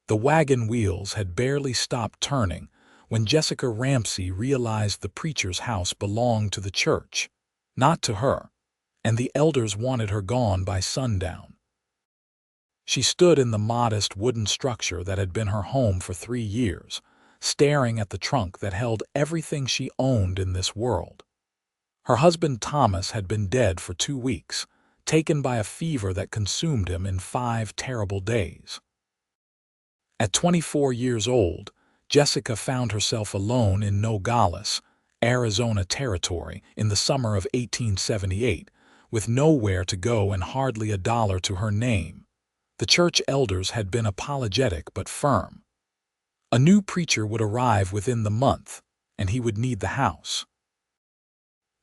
The wagon wheels had barely stopped turning when Jessica Ramsey realized the preacher's house belonged to the church, not to her, and the elders wanted her gone by sundown. She stood in the modest wooden structure that had been her home for 3 years, staring at the trunk that held everything she owned in this world. Her husband Thomas had been dead for 2 weeks, taken by a fever that consumed him in 5 terrible days. At 24 years old, Jessica found herself alone in Nogales, Arizona territory in the summer of 1878, with nowhere to go and hardly a dollar to her name. The church elders had been apologetic but firm. A new preacher would arrive within the month, and he would need the house.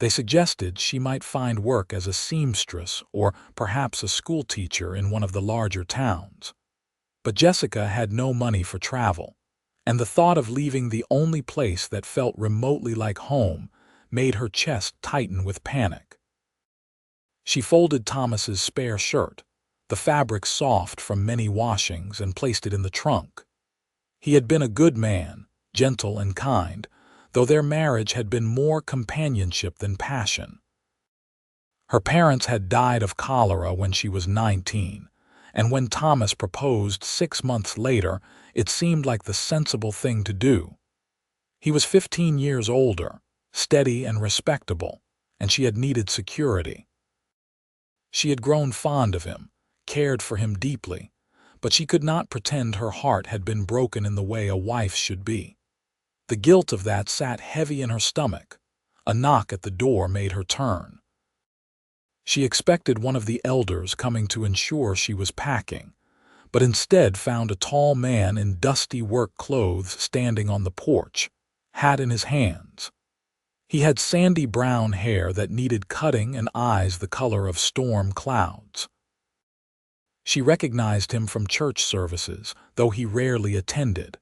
They suggested she might find work as a seamstress or perhaps a schoolteacher in one of the larger towns. But Jessica had no money for travel, and the thought of leaving the only place that felt remotely like home made her chest tighten with panic. She folded Thomas's spare shirt, the fabric soft from many washings, and placed it in the trunk. He had been a good man, gentle and kind, though their marriage had been more companionship than passion. Her parents had died of cholera when she was 19, and when Thomas proposed 6 months later, it seemed like the sensible thing to do. He was 15 years older, steady and respectable, and she had needed security. She had grown fond of him, cared for him deeply, but she could not pretend her heart had been broken in the way a wife should be. The guilt of that sat heavy in her stomach. A knock at the door made her turn. She expected one of the elders coming to ensure she was packing, but instead found a tall man in dusty work clothes standing on the porch, hat in his hands. He had sandy brown hair that needed cutting and eyes the color of storm clouds. She recognized him from church services, though he rarely attended.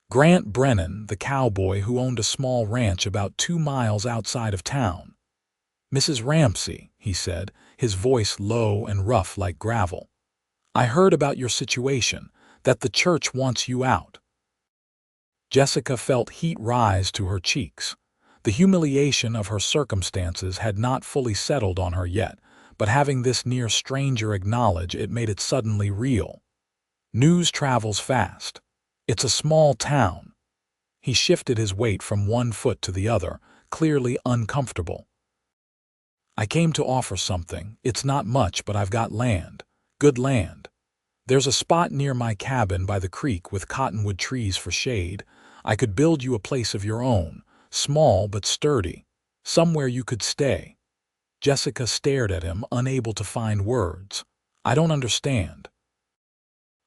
Grant Brennan, the cowboy who owned a small ranch about 2 miles outside of town. "Mrs. Ramsey," he said, his voice low and rough like gravel. "I heard about your situation, that the church wants you out." Jessica felt heat rise to her cheeks. The humiliation of her circumstances had not fully settled on her yet, but having this near stranger acknowledge it made it suddenly real. News travels fast. It's a small town. He shifted his weight from one foot to the other, clearly uncomfortable. "I came to offer something. It's not much, but I've got land. Good land. There's a spot near my cabin by the creek with cottonwood trees for shade. I could build you a place of your own, small but sturdy, somewhere you could stay." Jessica stared at him, unable to find words. "I don't understand."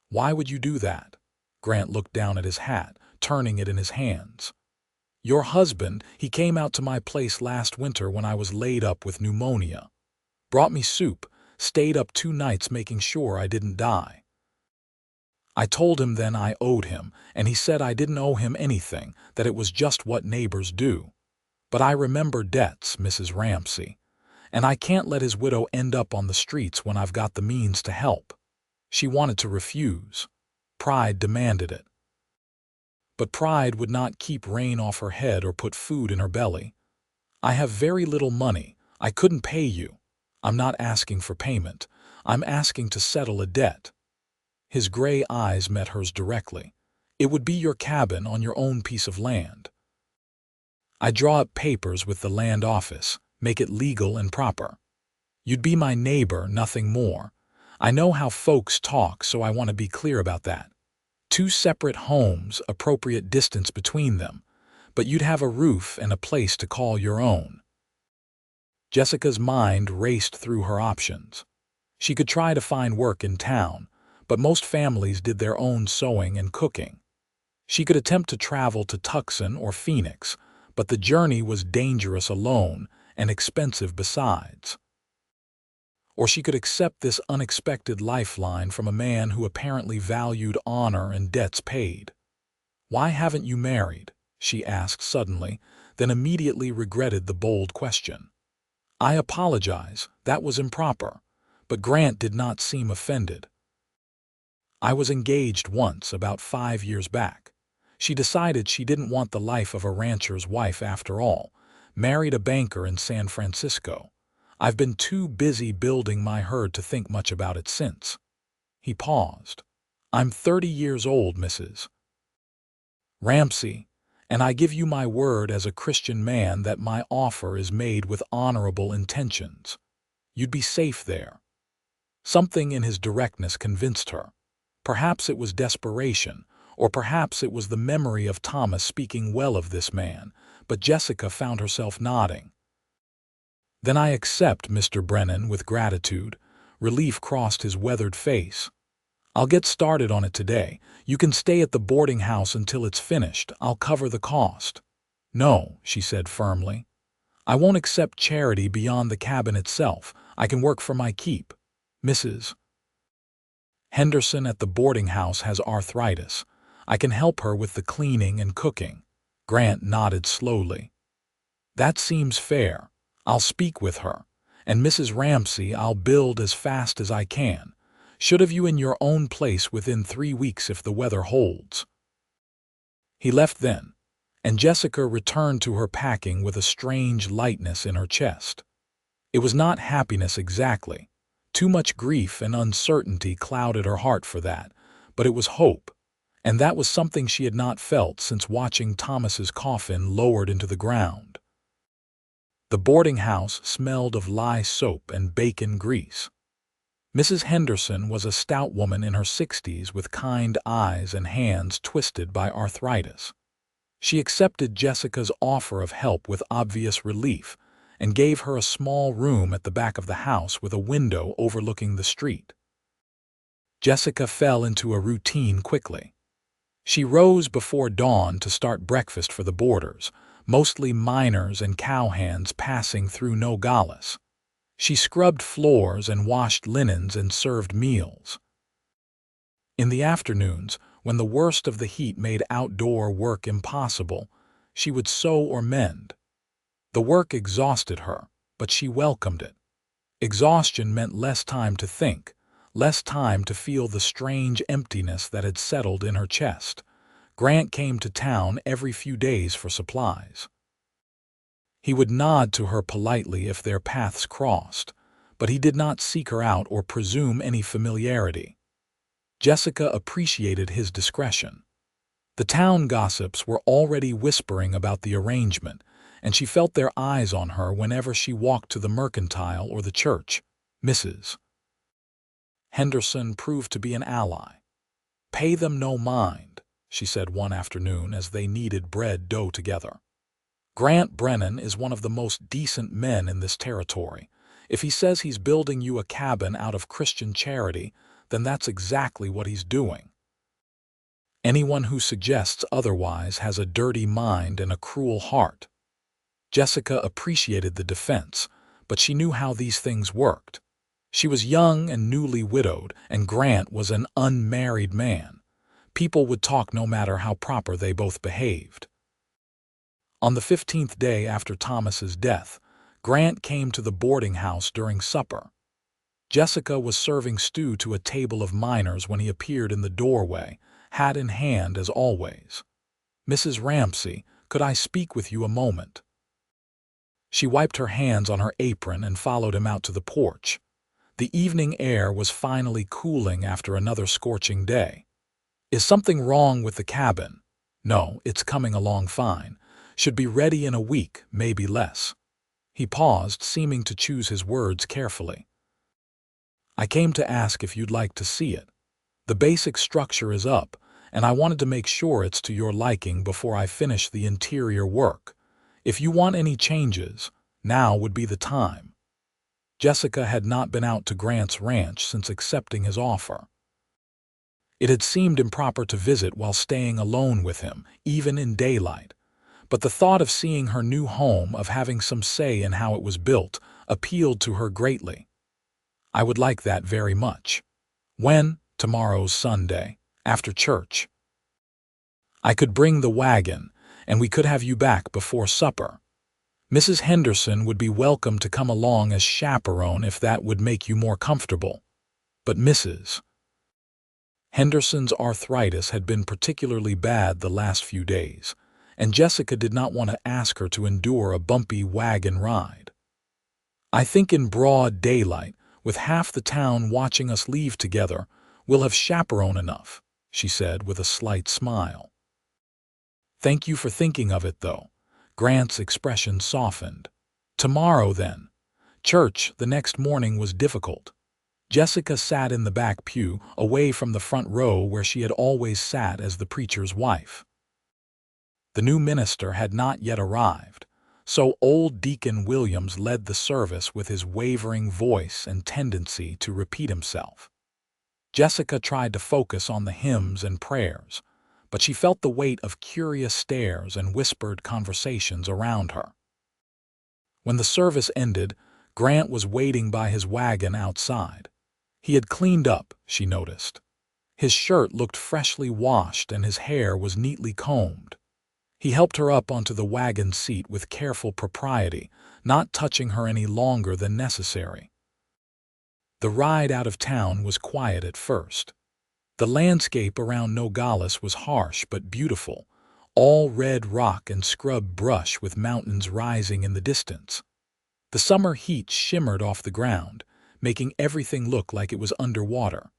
"Why would you do that?" Grant looked down at his hat, turning it in his hands. "Your husband, he came out to my place last winter when I was laid up with pneumonia. Brought me soup, stayed up 2 nights making sure I didn't die. I told him then I owed him, and he said I didn't owe him anything, that it was just what neighbors do. But I remember debts, Mrs. Ramsey, and I can't let his widow end up on the streets when I've got the means to help." She wanted to refuse. Pride demanded it. But pride would not keep rain off her head or put food in her belly. "I have very little money. I couldn't pay you. I'm not asking for payment. I'm asking to settle a debt." His gray eyes met hers directly. "It would be your cabin on your own piece of land. I draw up papers with the land office, make it legal and proper. You'd be my neighbor, nothing more. I know how folks talk, so I want to be clear about that. 2 separate homes, appropriate distance between them, but you'd have a roof and a place to call your own." Jessica's mind raced through her options. She could try to find work in town, but most families did their own sewing and cooking. She could attempt to travel to Tucson or Phoenix, but the journey was dangerous alone and expensive besides. Or she could accept this unexpected lifeline from a man who apparently valued honor and debts paid. "Why haven't you married?" she asked suddenly, then immediately regretted the bold question. "I apologize, that was improper," but Grant did not seem offended. I was engaged once, about 5 years back. She decided she didn't want the life of a rancher's wife after all, married a banker in San Francisco. I've been too busy building my herd to think much about it since." He paused. "I'm 30 years old, Mrs. Ramsey, and I give you my word as a Christian man that my offer is made with honorable intentions. You'd be safe there." Something in his directness convinced her. Perhaps it was desperation, or perhaps it was the memory of Thomas speaking well of this man, but Jessica found herself nodding. "Then I accept, Mr. Brennan, with gratitude." Relief crossed his weathered face. "I'll get started on it today. You can stay at the boarding house until it's finished. I'll cover the cost." "No," she said firmly. "I won't accept charity beyond the cabin itself. I can work for my keep. Mrs. Henderson at the boarding house has arthritis. I can help her with the cleaning and cooking." Grant nodded slowly. "That seems fair. I'll speak with her. And Mrs. Ramsey, I'll build as fast as I can. Should have you in your own place within 3 weeks if the weather holds." He left then, and Jessica returned to her packing with a strange lightness in her chest. It was not happiness exactly. Too much grief and uncertainty clouded her heart for that, but it was hope, and that was something she had not felt since watching Thomas's coffin lowered into the ground. The boarding house smelled of lye soap and bacon grease. Mrs. Henderson was a stout woman in her 60s with kind eyes and hands twisted by arthritis. She accepted Jessica's offer of help with obvious relief and gave her a small room at the back of the house with a window overlooking the street. Jessica fell into a routine quickly. She rose before dawn to start breakfast for the boarders, mostly miners and cowhands passing through Nogales. She scrubbed floors and washed linens and served meals. In the afternoons, when the worst of the heat made outdoor work impossible, she would sew or mend. The work exhausted her, but she welcomed it. Exhaustion meant less time to think, less time to feel the strange emptiness that had settled in her chest. Grant came to town every few days for supplies. He would nod to her politely if their paths crossed, but he did not seek her out or presume any familiarity. Jessica appreciated his discretion. The town gossips were already whispering about the arrangement, and she felt their eyes on her whenever she walked to the mercantile or the church. Mrs. Henderson proved to be an ally. "Pay them no mind," she said one afternoon as they kneaded bread dough together. "Grant Brennan is one of the most decent men in this territory. If he says he's building you a cabin out of Christian charity, then that's exactly what he's doing. Anyone who suggests otherwise has a dirty mind and a cruel heart." Jessica appreciated the defense, but she knew how these things worked. She was young and newly widowed, and Grant was an unmarried man. People would talk no matter how proper they both behaved. On the 15th day after Thomas's death, Grant came to the boarding house during supper. Jessica was serving stew to a table of miners when he appeared in the doorway, hat in hand as always. "Mrs. Ramsey, could I speak with you a moment?" She wiped her hands on her apron and followed him out to the porch. The evening air was finally cooling after another scorching day. "Is something wrong with the cabin?" "No, it's coming along fine. Should be ready in a week, maybe less." He paused, seeming to choose his words carefully. "I came to ask if you'd like to see it. The basic structure is up, and I wanted to make sure it's to your liking before I finish the interior work. If you want any changes, now would be the time." Jessica had not been out to Grant's ranch since accepting his offer. It had seemed improper to visit while staying alone with him, even in daylight. But the thought of seeing her new home, of having some say in how it was built, appealed to her greatly. "I would like that very much." "When?" "Tomorrow's Sunday, after church. I could bring the wagon, and we could have you back before supper. Mrs. Henderson would be welcome to come along as chaperone if that would make you more comfortable. But Mrs. Henderson's arthritis had been particularly bad the last few days, and Jessica did not want to ask her to endure a bumpy wagon ride. "I think in broad daylight, with half the town watching us leave together, we'll have chaperone enough," she said with a slight smile. "Thank you for thinking of it, though." Grant's expression softened. "Tomorrow, then." Church the next morning was difficult. Jessica sat in the back pew, away from the front row where she had always sat as the preacher's wife. The new minister had not yet arrived, so old Deacon Williams led the service with his wavering voice and tendency to repeat himself. Jessica tried to focus on the hymns and prayers, but she felt the weight of curious stares and whispered conversations around her. When the service ended, Grant was waiting by his wagon outside. He had cleaned up, she noticed. His shirt looked freshly washed and his hair was neatly combed. He helped her up onto the wagon seat with careful propriety, not touching her any longer than necessary. The ride out of town was quiet at first. The landscape around Nogales was harsh but beautiful, all red rock and scrub brush with mountains rising in the distance. The summer heat shimmered off the ground, making everything look like it was underwater.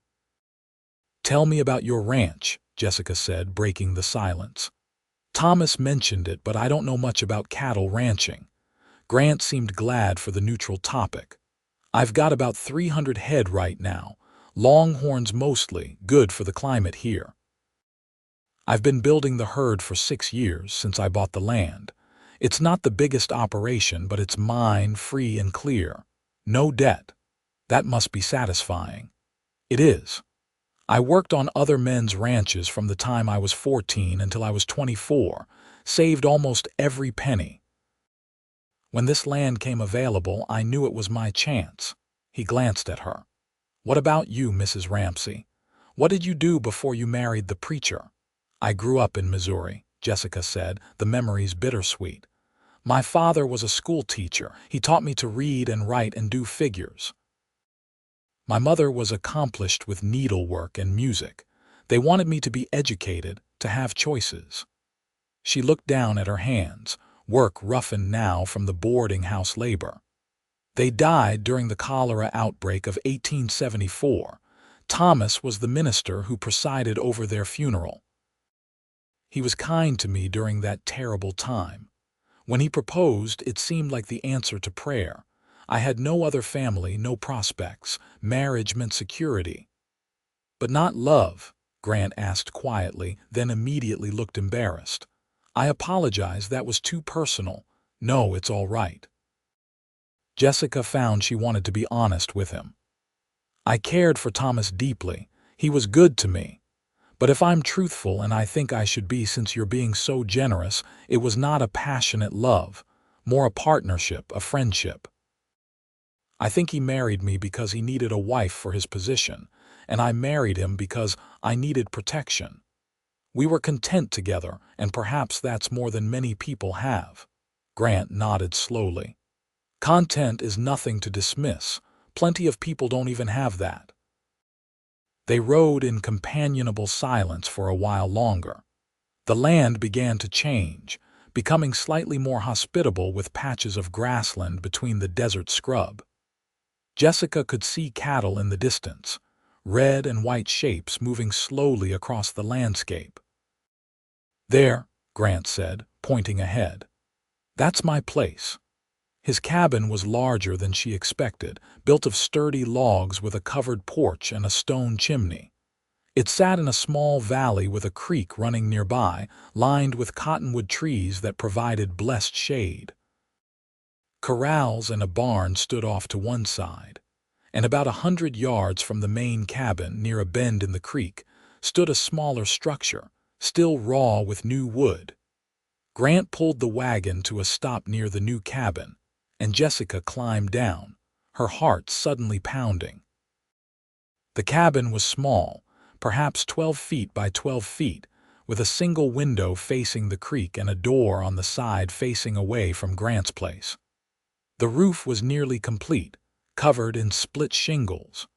"Tell me about your ranch," Jessica said, breaking the silence. "Thomas mentioned it, but I don't know much about cattle ranching." Grant seemed glad for the neutral topic. "I've got about 300 head right now, longhorns mostly, good for the climate here. I've been building the herd for 6 years since I bought the land. It's not the biggest operation, but it's mine, free and clear. No debt. That must be satisfying." "It is. I worked on other men's ranches from the time I was 14 until I was 24, saved almost every penny. When this land came available, I knew it was my chance." He glanced at her. "What about you, Mrs. Ramsey? What did you do before you married the preacher?" "I grew up in Missouri," Jessica said, the memories bittersweet. "My father was a school teacher. He taught me to read and write and do figures. My mother was accomplished with needlework and music. They wanted me to be educated, to have choices." She looked down at her hands, work roughened now from the boarding house labor. "They died during the cholera outbreak of 1874. Thomas was the minister who presided over their funeral. He was kind to me during that terrible time. When he proposed, it seemed like the answer to prayer. I had no other family, no prospects. Marriage meant security." "But not love?" Grant asked quietly, then immediately looked embarrassed. "I apologize, that was too personal." "No, it's all right." Jessica found she wanted to be honest with him. "I cared for Thomas deeply. He was good to me. But if I'm truthful, and I think I should be since you're being so generous, it was not a passionate love, more a partnership, a friendship. I think he married me because he needed a wife for his position, and I married him because I needed protection. We were content together, and perhaps that's more than many people have." Grant nodded slowly. "Content is nothing to dismiss. Plenty of people don't even have that." They rode in companionable silence for a while longer. The land began to change, becoming slightly more hospitable with patches of grassland between the desert scrub. Jessica could see cattle in the distance, red and white shapes moving slowly across the landscape. "There," Grant said, pointing ahead. "That's my place." His cabin was larger than she expected, built of sturdy logs with a covered porch and a stone chimney. It sat in a small valley with a creek running nearby, lined with cottonwood trees that provided blessed shade. Corrals and a barn stood off to one side, and about 100 yards from the main cabin, near a bend in the creek, stood a smaller structure, still raw with new wood. Grant pulled the wagon to a stop near the new cabin, and Jessica climbed down, her heart suddenly pounding. The cabin was small, perhaps 12 feet by 12 feet, with a single window facing the creek and a door on the side facing away from Grant's place. The roof was nearly complete, covered in split shingles.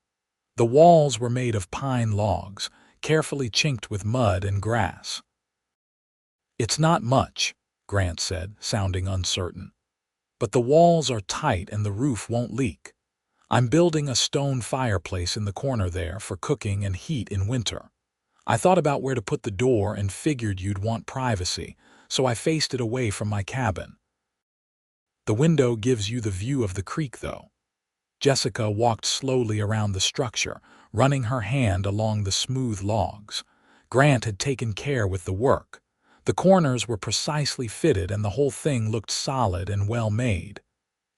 The walls were made of pine logs, carefully chinked with mud and grass. "It's not much," Grant said, sounding uncertain. "But the walls are tight and the roof won't leak. I'm building a stone fireplace in the corner there for cooking and heat in winter. I thought about where to put the door and figured you'd want privacy, so I faced it away from my cabin. The window gives you the view of the creek, though." Jessica walked slowly around the structure, running her hand along the smooth logs. Grant had taken care with the work. The corners were precisely fitted and the whole thing looked solid and well made.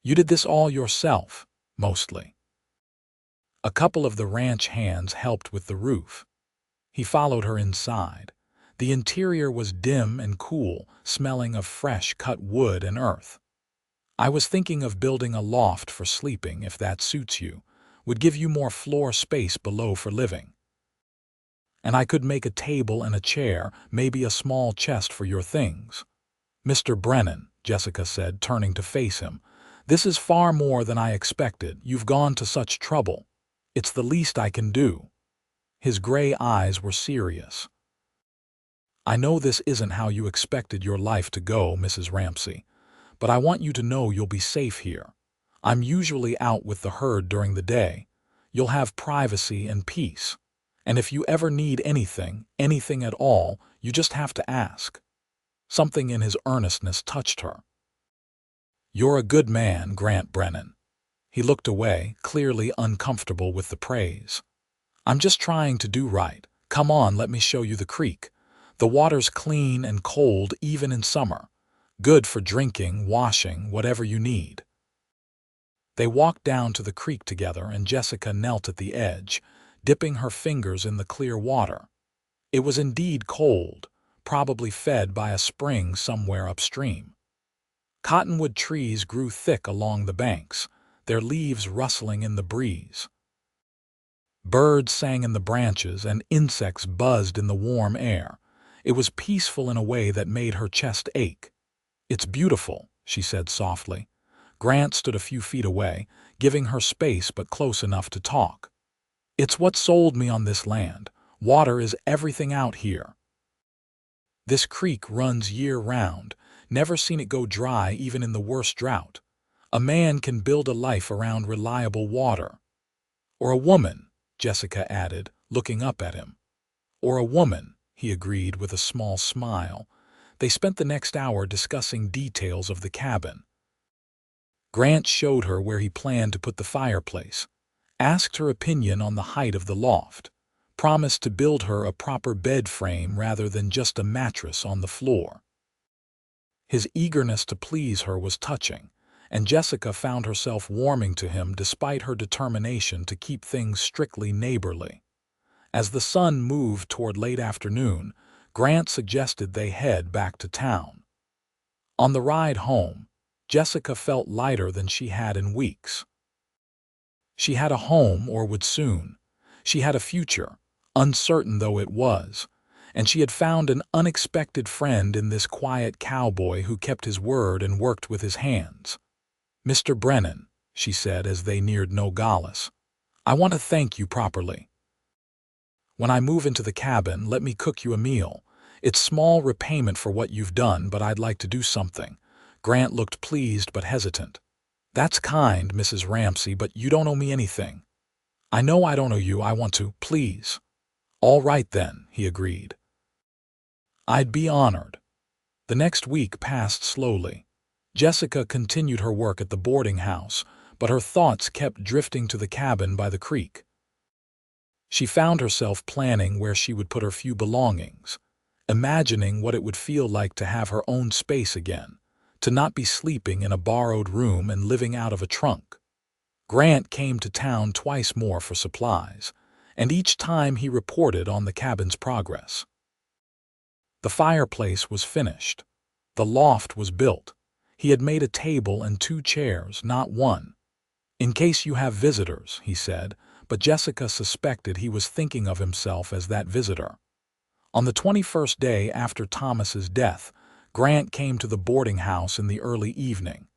"You did this all yourself, mostly." A couple of the ranch hands helped with the roof. He followed her inside. The interior was dim and cool, smelling of fresh cut wood and earth. "I was thinking of building a loft for sleeping, if that suits you. Would give you more floor space below for living. And I could make a table and a chair, maybe a small chest for your things." "Mr. Brennan," Jessica said, turning to face him, "this is far more than I expected. You've gone to such trouble. It's the least I can do." His gray eyes were serious. "I know this isn't how you expected your life to go, Mrs. Ramsey, but I want you to know you'll be safe here. I'm usually out with the herd during the day. You'll have privacy and peace. And if you ever need anything, anything at all, you just have to ask." Something in his earnestness touched her. "You're a good man, Grant Brennan." He looked away, clearly uncomfortable with the praise. "I'm just trying to do right. Come on, let me show you the creek. The water's clean and cold even in summer. Good for drinking, washing, whatever you need." They walked down to the creek together and Jessica knelt at the edge, dipping her fingers in the clear water. It was indeed cold, probably fed by a spring somewhere upstream. Cottonwood trees grew thick along the banks, their leaves rustling in the breeze. Birds sang in the branches and insects buzzed in the warm air. It was peaceful in a way that made her chest ache. "It's beautiful," she said softly. Grant stood a few feet away, giving her space but close enough to talk. "It's what sold me on this land. Water is everything out here. This creek runs year-round, never seen it go dry even in the worst drought. A man can build a life around reliable water." "Or a woman," Jessica added, looking up at him. "Or a woman," he agreed with a small smile. They spent the next hour discussing details of the cabin. Grant showed her where he planned to put the fireplace, asked her opinion on the height of the loft, promised to build her a proper bed frame rather than just a mattress on the floor. His eagerness to please her was touching, and Jessica found herself warming to him despite her determination to keep things strictly neighborly. As the sun moved toward late afternoon, Grant suggested they head back to town. On the ride home, Jessica felt lighter than she had in weeks. She had a home, or would soon. She had a future, uncertain though it was, and she had found an unexpected friend in this quiet cowboy who kept his word and worked with his hands. "Mr. Brennan," she said as they neared Nogales, "I want to thank you properly. When I move into the cabin, let me cook you a meal. It's small repayment for what you've done, but I'd like to do something." Grant looked pleased but hesitant. "That's kind, Mrs. Ramsey, but you don't owe me anything." "I know I don't owe you. I want to, please." "All right then," he agreed. "I'd be honored." The next week passed slowly. Jessica continued her work at the boarding house, but her thoughts kept drifting to the cabin by the creek. She found herself planning where she would put her few belongings, imagining what it would feel like to have her own space again, to not be sleeping in a borrowed room and living out of a trunk. Grant came to town twice more for supplies, and each time he reported on the cabin's progress. The fireplace was finished. The loft was built. He had made a table and 2 chairs, not one. "In case you have visitors," he said, but Jessica suspected he was thinking of himself as that visitor. On the 21st day after Thomas's death, Grant came to the boarding house in the early evening.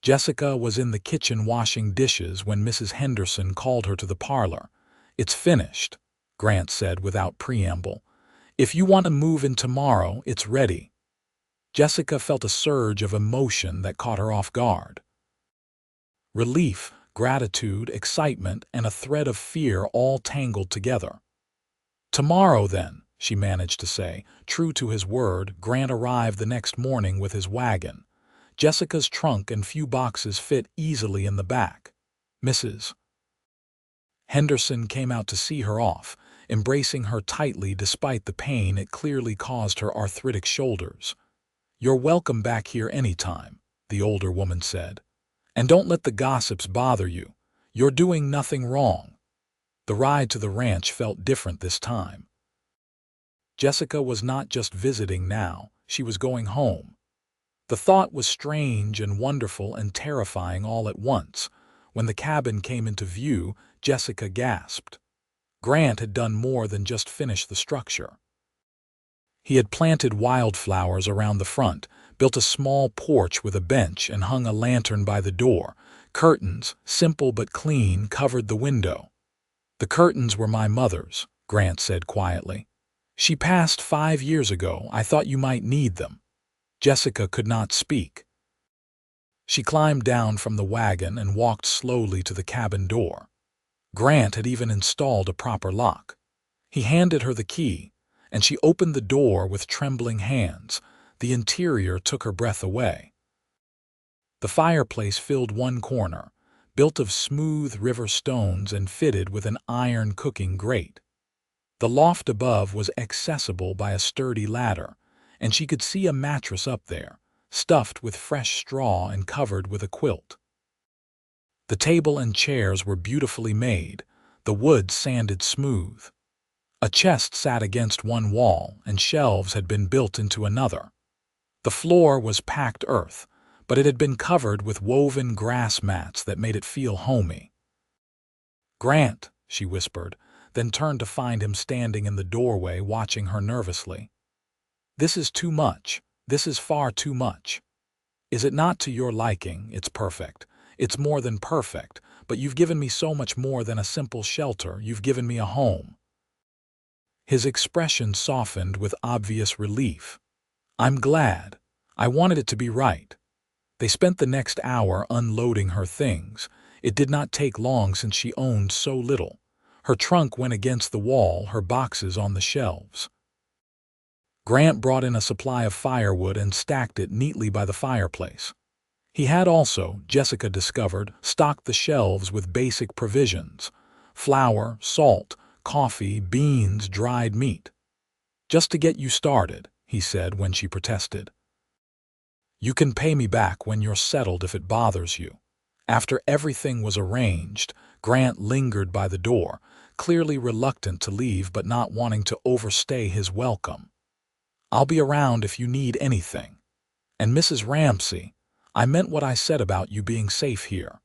Jessica was in the kitchen washing dishes when Mrs. Henderson called her to the parlor. "It's finished." Grant said without preamble. "If you want to move in tomorrow, it's ready." Jessica felt a surge of emotion that caught her off guard. Relief, gratitude, excitement, and a thread of fear all tangled together. "Tomorrow, then," she managed to say. True to his word, Grant arrived the next morning with his wagon. Jessica's trunk and few boxes fit easily in the back. Mrs. Henderson came out to see her off, embracing her tightly despite the pain it clearly caused her arthritic shoulders. "You're welcome back here anytime," the older woman said. "And don't let the gossips bother you. You're doing nothing wrong." The ride to the ranch felt different this time. Jessica was not just visiting now, she was going home. The thought was strange and wonderful and terrifying all at once. When the cabin came into view, Jessica gasped. Grant had done more than just finish the structure. He had planted wildflowers around the front, built a small porch with a bench, and hung a lantern by the door. Curtains, simple but clean, covered the window. "The curtains were my mother's," Grant said quietly. "She passed 5 years ago. I thought you might need them." Jessica could not speak. She climbed down from the wagon and walked slowly to the cabin door. Grant had even installed a proper lock. He handed her the key, and she opened the door with trembling hands. The interior took her breath away. The fireplace filled one corner, built of smooth river stones and fitted with an iron cooking grate. The loft above was accessible by a sturdy ladder, and she could see a mattress up there, stuffed with fresh straw and covered with a quilt. The table and chairs were beautifully made, the wood sanded smooth. A chest sat against one wall, and shelves had been built into another. The floor was packed earth, but it had been covered with woven grass mats that made it feel homey. "Grant," she whispered, then turned to find him standing in the doorway watching her nervously. "This is too much. This is far too much. Is it not to your liking? It's perfect. It's more than perfect, but you've given me so much more than a simple shelter. You've given me a home." His expression softened with obvious relief. "I'm glad. I wanted it to be right." They spent the next hour unloading her things. It did not take long since she owned so little. Her trunk went against the wall, her boxes on the shelves. Grant brought in a supply of firewood and stacked it neatly by the fireplace. He had also, Jessica discovered, stocked the shelves with basic provisions: flour, salt, coffee, beans, dried meat. "Just to get you started," he said when she protested. "You can pay me back when you're settled if it bothers you." After everything was arranged, Grant lingered by the door, clearly reluctant to leave but not wanting to overstay his welcome. "I'll be around if you need anything. And Mrs. Ramsey, I meant what I said about you being safe here.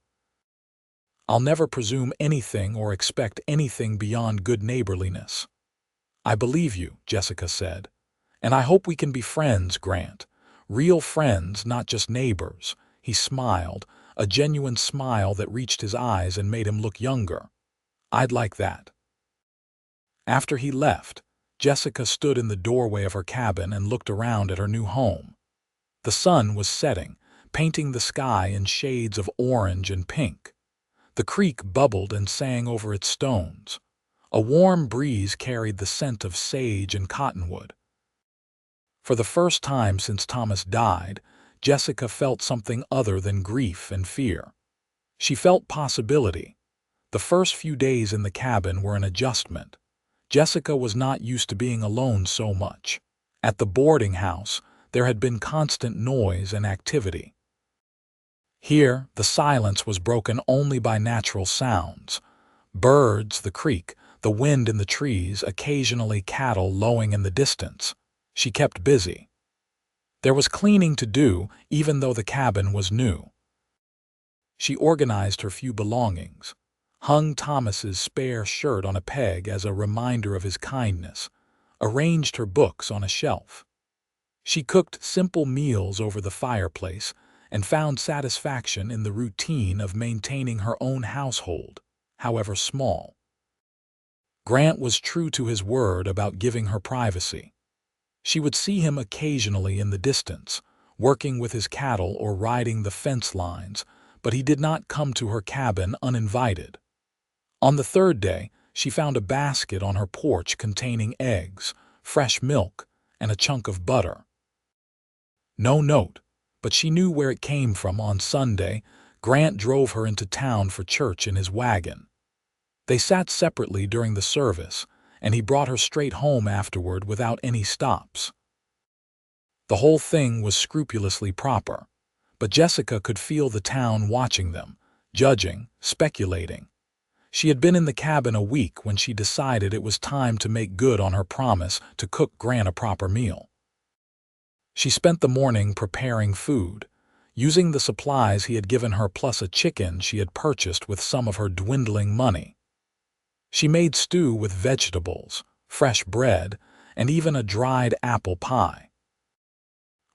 I'll never presume anything or expect anything beyond good neighborliness." "I believe you," Jessica said. "And I hope we can be friends, Grant. Real friends, not just neighbors." He smiled, a genuine smile that reached his eyes and made him look younger. "I'd like that." After he left, Jessica stood in the doorway of her cabin and looked around at her new home. The sun was setting, painting the sky in shades of orange and pink. The creek bubbled and sang over its stones. A warm breeze carried the scent of sage and cottonwood. For the first time since Thomas died, Jessica felt something other than grief and fear. She felt possibility. The first few days in the cabin were an adjustment. Jessica was not used to being alone so much. At the boarding house, there had been constant noise and activity. Here, the silence was broken only by natural sounds: birds, the creek, the wind in the trees, occasionally cattle lowing in the distance. She kept busy. There was cleaning to do, even though the cabin was new. She organized her few belongings, hung Thomas's spare shirt on a peg as a reminder of his kindness, arranged her books on a shelf. She cooked simple meals over the fireplace and found satisfaction in the routine of maintaining her own household, however small. Grant was true to his word about giving her privacy. She would see him occasionally in the distance, working with his cattle or riding the fence lines, but he did not come to her cabin uninvited. On the third day, she found a basket on her porch containing eggs, fresh milk, and a chunk of butter. No note, but she knew where it came from. On Sunday, Grant drove her into town for church in his wagon. They sat separately during the service, and he brought her straight home afterward without any stops. The whole thing was scrupulously proper, but Jessica could feel the town watching them, judging, speculating. She had been in the cabin a week when she decided it was time to make good on her promise to cook Grant a proper meal. She spent the morning preparing food, using the supplies he had given her plus a chicken she had purchased with some of her dwindling money. She made stew with vegetables, fresh bread, and even a dried apple pie.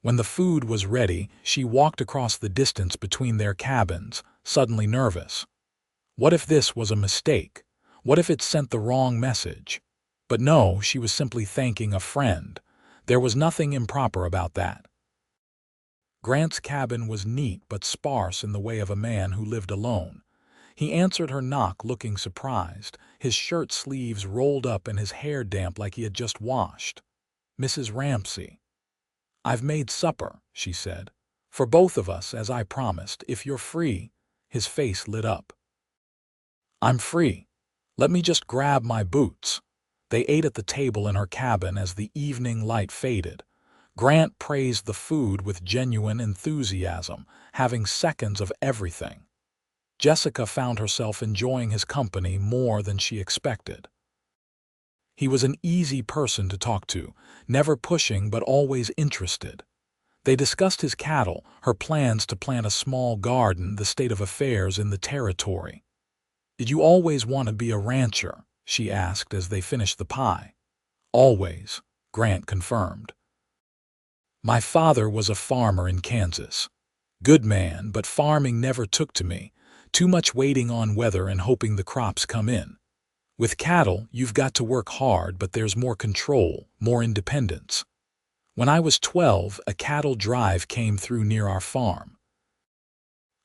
When the food was ready, she walked across the distance between their cabins, suddenly nervous. What if this was a mistake? What if it sent the wrong message? But no, she was simply thanking a friend. There was nothing improper about that. Grant's cabin was neat but sparse in the way of a man who lived alone. He answered her knock looking surprised, his shirt sleeves rolled up and his hair damp like he had just washed. "Mrs. Ramsey." "I've made supper," she said. "For both of us, as I promised, if you're free." His face lit up. "I'm free. Let me just grab my boots." They ate at the table in her cabin as the evening light faded. Grant praised the food with genuine enthusiasm, having seconds of everything. Jessica found herself enjoying his company more than she expected. He was an easy person to talk to, never pushing but always interested. They discussed his cattle, her plans to plant a small garden, the state of affairs in the territory. "Did you always want to be a rancher?" she asked as they finished the pie. "Always," Grant confirmed. "My father was a farmer in Kansas. Good man, but farming never took to me. Too much waiting on weather and hoping the crops come in. With cattle, you've got to work hard, but there's more control, more independence. When I was 12, a cattle drive came through near our farm.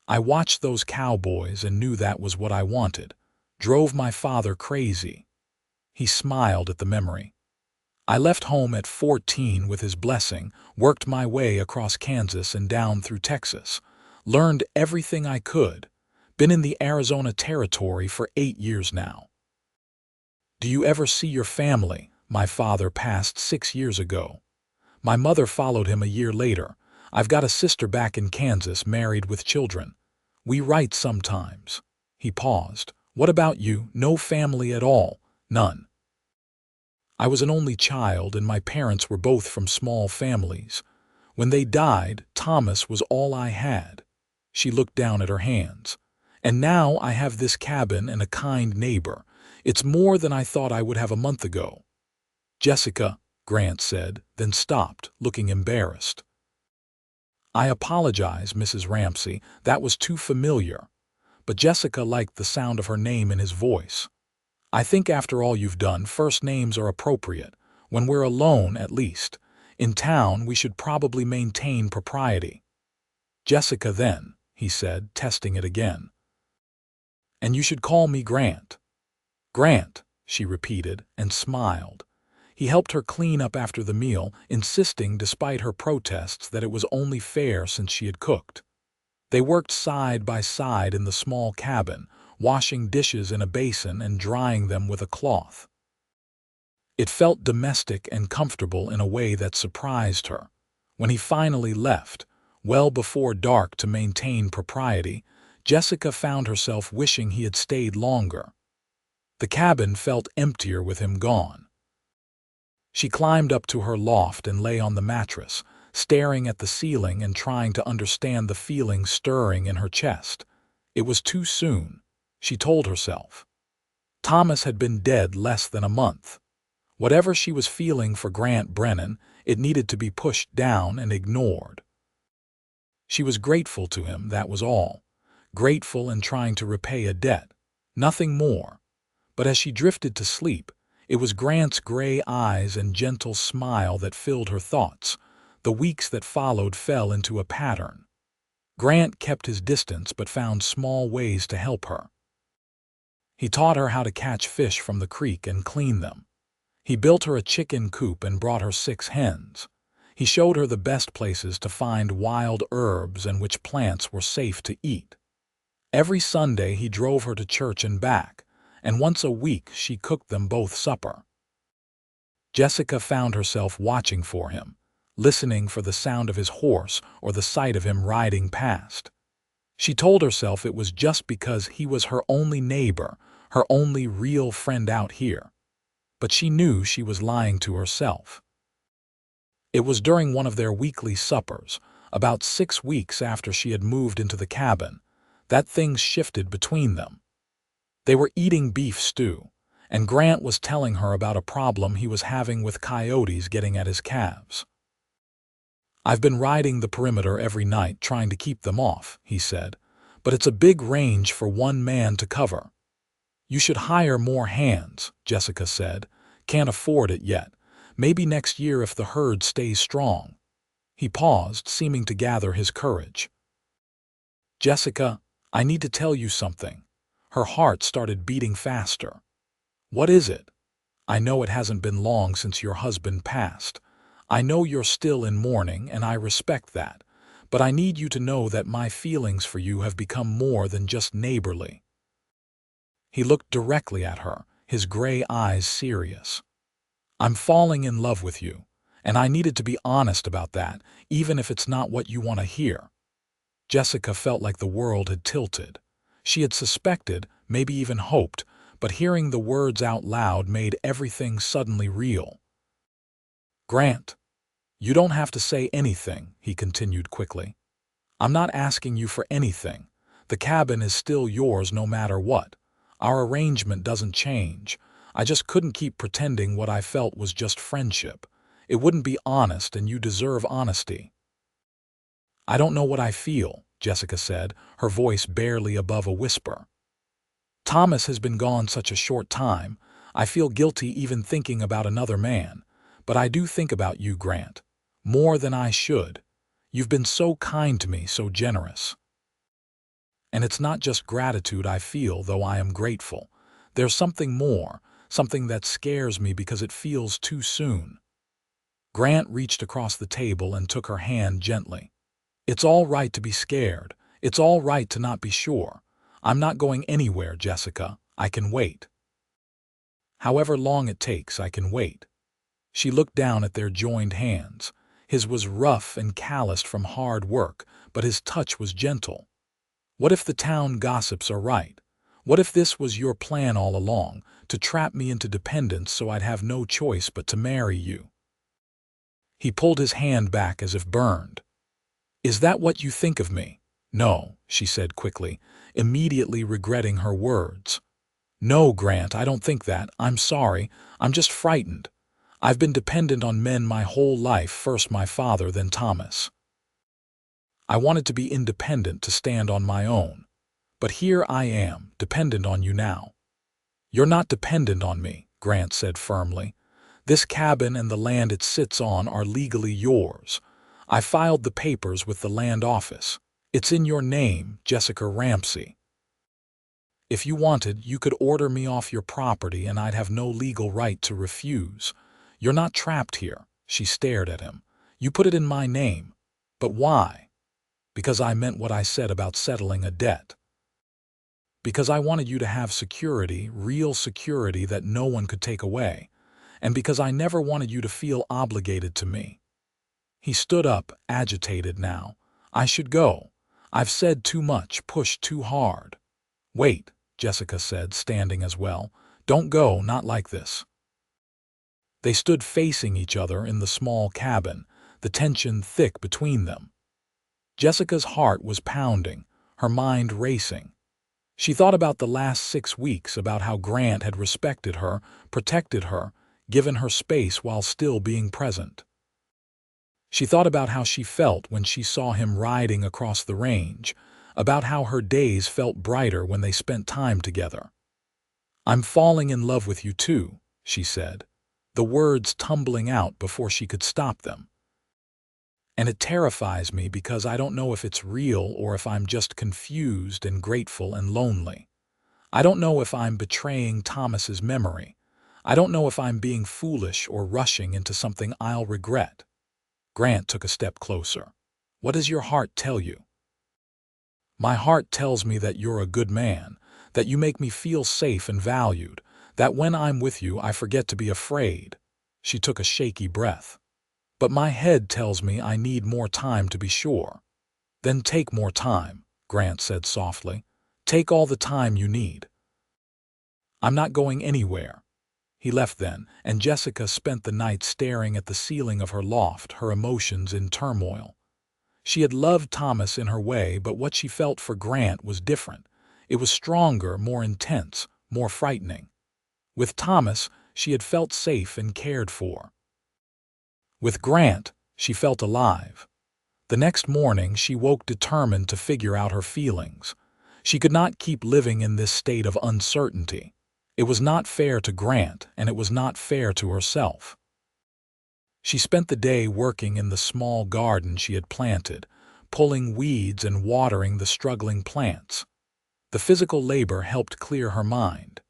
I watched those cowboys and knew that was what I wanted. Drove my father crazy." He smiled at the memory. "I left home at 14 with his blessing, worked my way across Kansas and down through Texas. Learned everything I could. Been in the Arizona territory for 8 years now." "Do you ever see your family?" "My father passed 6 years ago. My mother followed him a year later. I've got a sister back in Kansas, married with children. We write sometimes." He paused. "What about you? No family at all?" "None. I was an only child and my parents were both from small families. When they died, Thomas was all I had." She looked down at her hands. "And now I have this cabin and a kind neighbor. It's more than I thought I would have a month ago." "Jessica," Grant said, then stopped, looking embarrassed. "I apologize, Mrs. Ramsey. That was too familiar." But Jessica liked the sound of her name in his voice. "I think after all you've done, first names are appropriate. When we're alone, at least. In town, we should probably maintain propriety." "Jessica then," he said, testing it again. "And you should call me Grant." "Grant," she repeated, and smiled. He helped her clean up after the meal, insisting despite her protests that it was only fair since she had cooked. They worked side by side in the small cabin, washing dishes in a basin and drying them with a cloth. It felt domestic and comfortable in a way that surprised her. When he finally left, well before dark to maintain propriety, Jessica found herself wishing he had stayed longer. The cabin felt emptier with him gone. She climbed up to her loft and lay on the mattress, staring at the ceiling and trying to understand the feeling stirring in her chest. It was too soon, she told herself. Thomas had been dead less than a month. Whatever she was feeling for Grant Brennan, it needed to be pushed down and ignored. She was grateful to him, that was all. Grateful and trying to repay a debt. Nothing more. But as she drifted to sleep, it was Grant's gray eyes and gentle smile that filled her thoughts. The weeks that followed fell into a pattern. Grant kept his distance but found small ways to help her. He taught her how to catch fish from the creek and clean them. He built her a chicken coop and brought her 6 hens. He showed her the best places to find wild herbs and which plants were safe to eat. Every Sunday he drove her to church and back, and once a week she cooked them both supper. Jessica found herself watching for him, listening for the sound of his horse or the sight of him riding past. She told herself it was just because he was her only neighbor, her only real friend out here. But she knew she was lying to herself. It was during one of their weekly suppers, about 6 weeks after she had moved into the cabin, that things shifted between them. They were eating beef stew, and Grant was telling her about a problem he was having with coyotes getting at his calves. "I've been riding the perimeter every night trying to keep them off," he said, "but it's a big range for one man to cover." "You should hire more hands," Jessica said. "Can't afford it yet. Maybe next year if the herd stays strong." He paused, seeming to gather his courage. "Jessica, I need to tell you something." Her heart started beating faster. "What is it?" "I know it hasn't been long since your husband passed. I know you're still in mourning, and I respect that. But I need you to know that my feelings for you have become more than just neighborly." He looked directly at her, his gray eyes serious. "I'm falling in love with you, and I needed to be honest about that, even if it's not what you want to hear." Jessica felt like the world had tilted. She had suspected, maybe even hoped, but hearing the words out loud made everything suddenly real. "Grant, you don't have to say anything," he continued quickly. "I'm not asking you for anything. The cabin is still yours no matter what. Our arrangement doesn't change. I just couldn't keep pretending what I felt was just friendship. It wouldn't be honest, and you deserve honesty." "I don't know what I feel," Jessica said, her voice barely above a whisper. "Thomas has been gone such a short time. I feel guilty even thinking about another man. But I do think about you, Grant. More than I should. You've been so kind to me, so generous. And it's not just gratitude I feel, though I am grateful. There's something more, something that scares me because it feels too soon." Grant reached across the table and took her hand gently. "It's all right to be scared. It's all right to not be sure. I'm not going anywhere, Jessica. I can wait. However long it takes, I can wait." She looked down at their joined hands. His was rough and calloused from hard work, but his touch was gentle. "What if the town gossips are right? What if this was your plan all along, to trap me into dependence so I'd have no choice but to marry you?" He pulled his hand back as if burned. "Is that what you think of me?" "No," she said quickly, immediately regretting her words. "No, Grant, I don't think that. I'm sorry. I'm just frightened. I've been dependent on men my whole life, first my father, then Thomas. I wanted to be independent, to stand on my own. But here I am, dependent on you now." "You're not dependent on me," Grant said firmly. "This cabin and the land it sits on are legally yours. I filed the papers with the land office. It's in your name, Jessica Ramsey. If you wanted, you could order me off your property and I'd have no legal right to refuse. You're not trapped here." She stared at him. "You put it in my name. But why?" "Because I meant what I said about settling a debt. Because I wanted you to have security, real security that no one could take away. And because I never wanted you to feel obligated to me." He stood up, agitated now. "I should go. I've said too much, pushed too hard." "Wait," Jessica said, standing as well. "Don't go, not like this." They stood facing each other in the small cabin, the tension thick between them. Jessica's heart was pounding, her mind racing. She thought about the last 6 weeks, about how Grant had respected her, protected her, given her space while still being present. She thought about how she felt when she saw him riding across the range, about how her days felt brighter when they spent time together. "I'm falling in love with you too," she said, the words tumbling out before she could stop them. "And it terrifies me because I don't know if it's real or if I'm just confused and grateful and lonely. I don't know if I'm betraying Thomas's memory. I don't know if I'm being foolish or rushing into something I'll regret." Grant took a step closer. "What does your heart tell you?" "My heart tells me that you're a good man, that you make me feel safe and valued, that when I'm with you I forget to be afraid." She took a shaky breath. "But my head tells me I need more time to be sure." "Then take more time," Grant said softly. "Take all the time you need." "I'm not going anywhere." He left then, and Jessica spent the night staring at the ceiling of her loft, her emotions in turmoil. She had loved Thomas in her way, but what she felt for Grant was different. It was stronger, more intense, more frightening. With Thomas, she had felt safe and cared for. With Grant, she felt alive. The next morning, she woke determined to figure out her feelings. She could not keep living in this state of uncertainty. It was not fair to Grant, and it was not fair to herself. She spent the day working in the small garden she had planted, pulling weeds and watering the struggling plants. The physical labor helped clear her mind.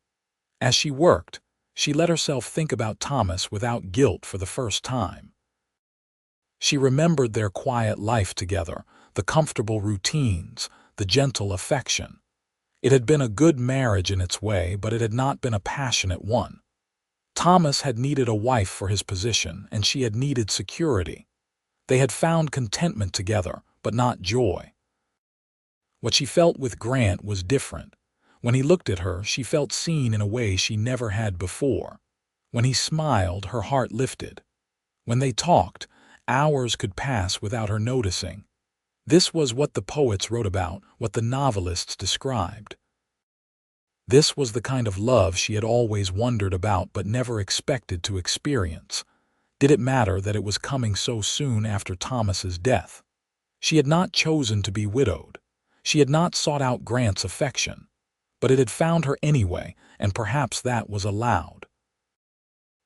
As she worked, she let herself think about Thomas without guilt for the first time. She remembered their quiet life together, the comfortable routines, the gentle affection. It had been a good marriage in its way, but it had not been a passionate one. Thomas had needed a wife for his position, and she had needed security. They had found contentment together, but not joy. What she felt with Grant was different. When he looked at her, she felt seen in a way she never had before. When he smiled, her heart lifted. When they talked, hours could pass without her noticing. This was what the poets wrote about, what the novelists described. This was the kind of love she had always wondered about but never expected to experience. Did it matter that it was coming so soon after Thomas's death? She had not chosen to be widowed. She had not sought out Grant's affection. But it had found her anyway, and perhaps that was allowed.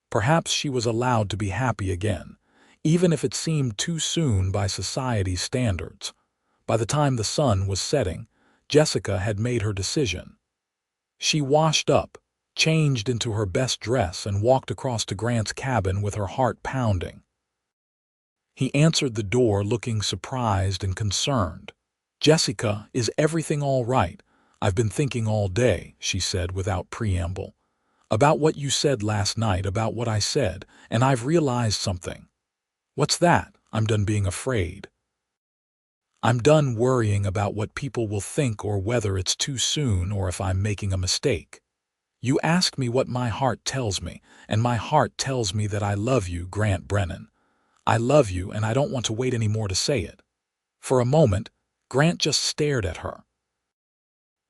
Perhaps she was allowed to be happy again, even if it seemed too soon by society's standards. By the time the sun was setting, Jessica had made her decision. She washed up, changed into her best dress, and walked across to Grant's cabin with her heart pounding. He answered the door looking surprised and concerned. "Jessica, is everything all right? I've been thinking all day," she said without preamble. "About what you said last night, about what I said, and I've realized something." "What's that?" "I'm done being afraid. I'm done worrying about what people will think or whether it's too soon or if I'm making a mistake. You asked me what my heart tells me, and my heart tells me that I love you, Grant Brennan. I love you, and I don't want to wait any more to say it." For a moment, Grant just stared at her.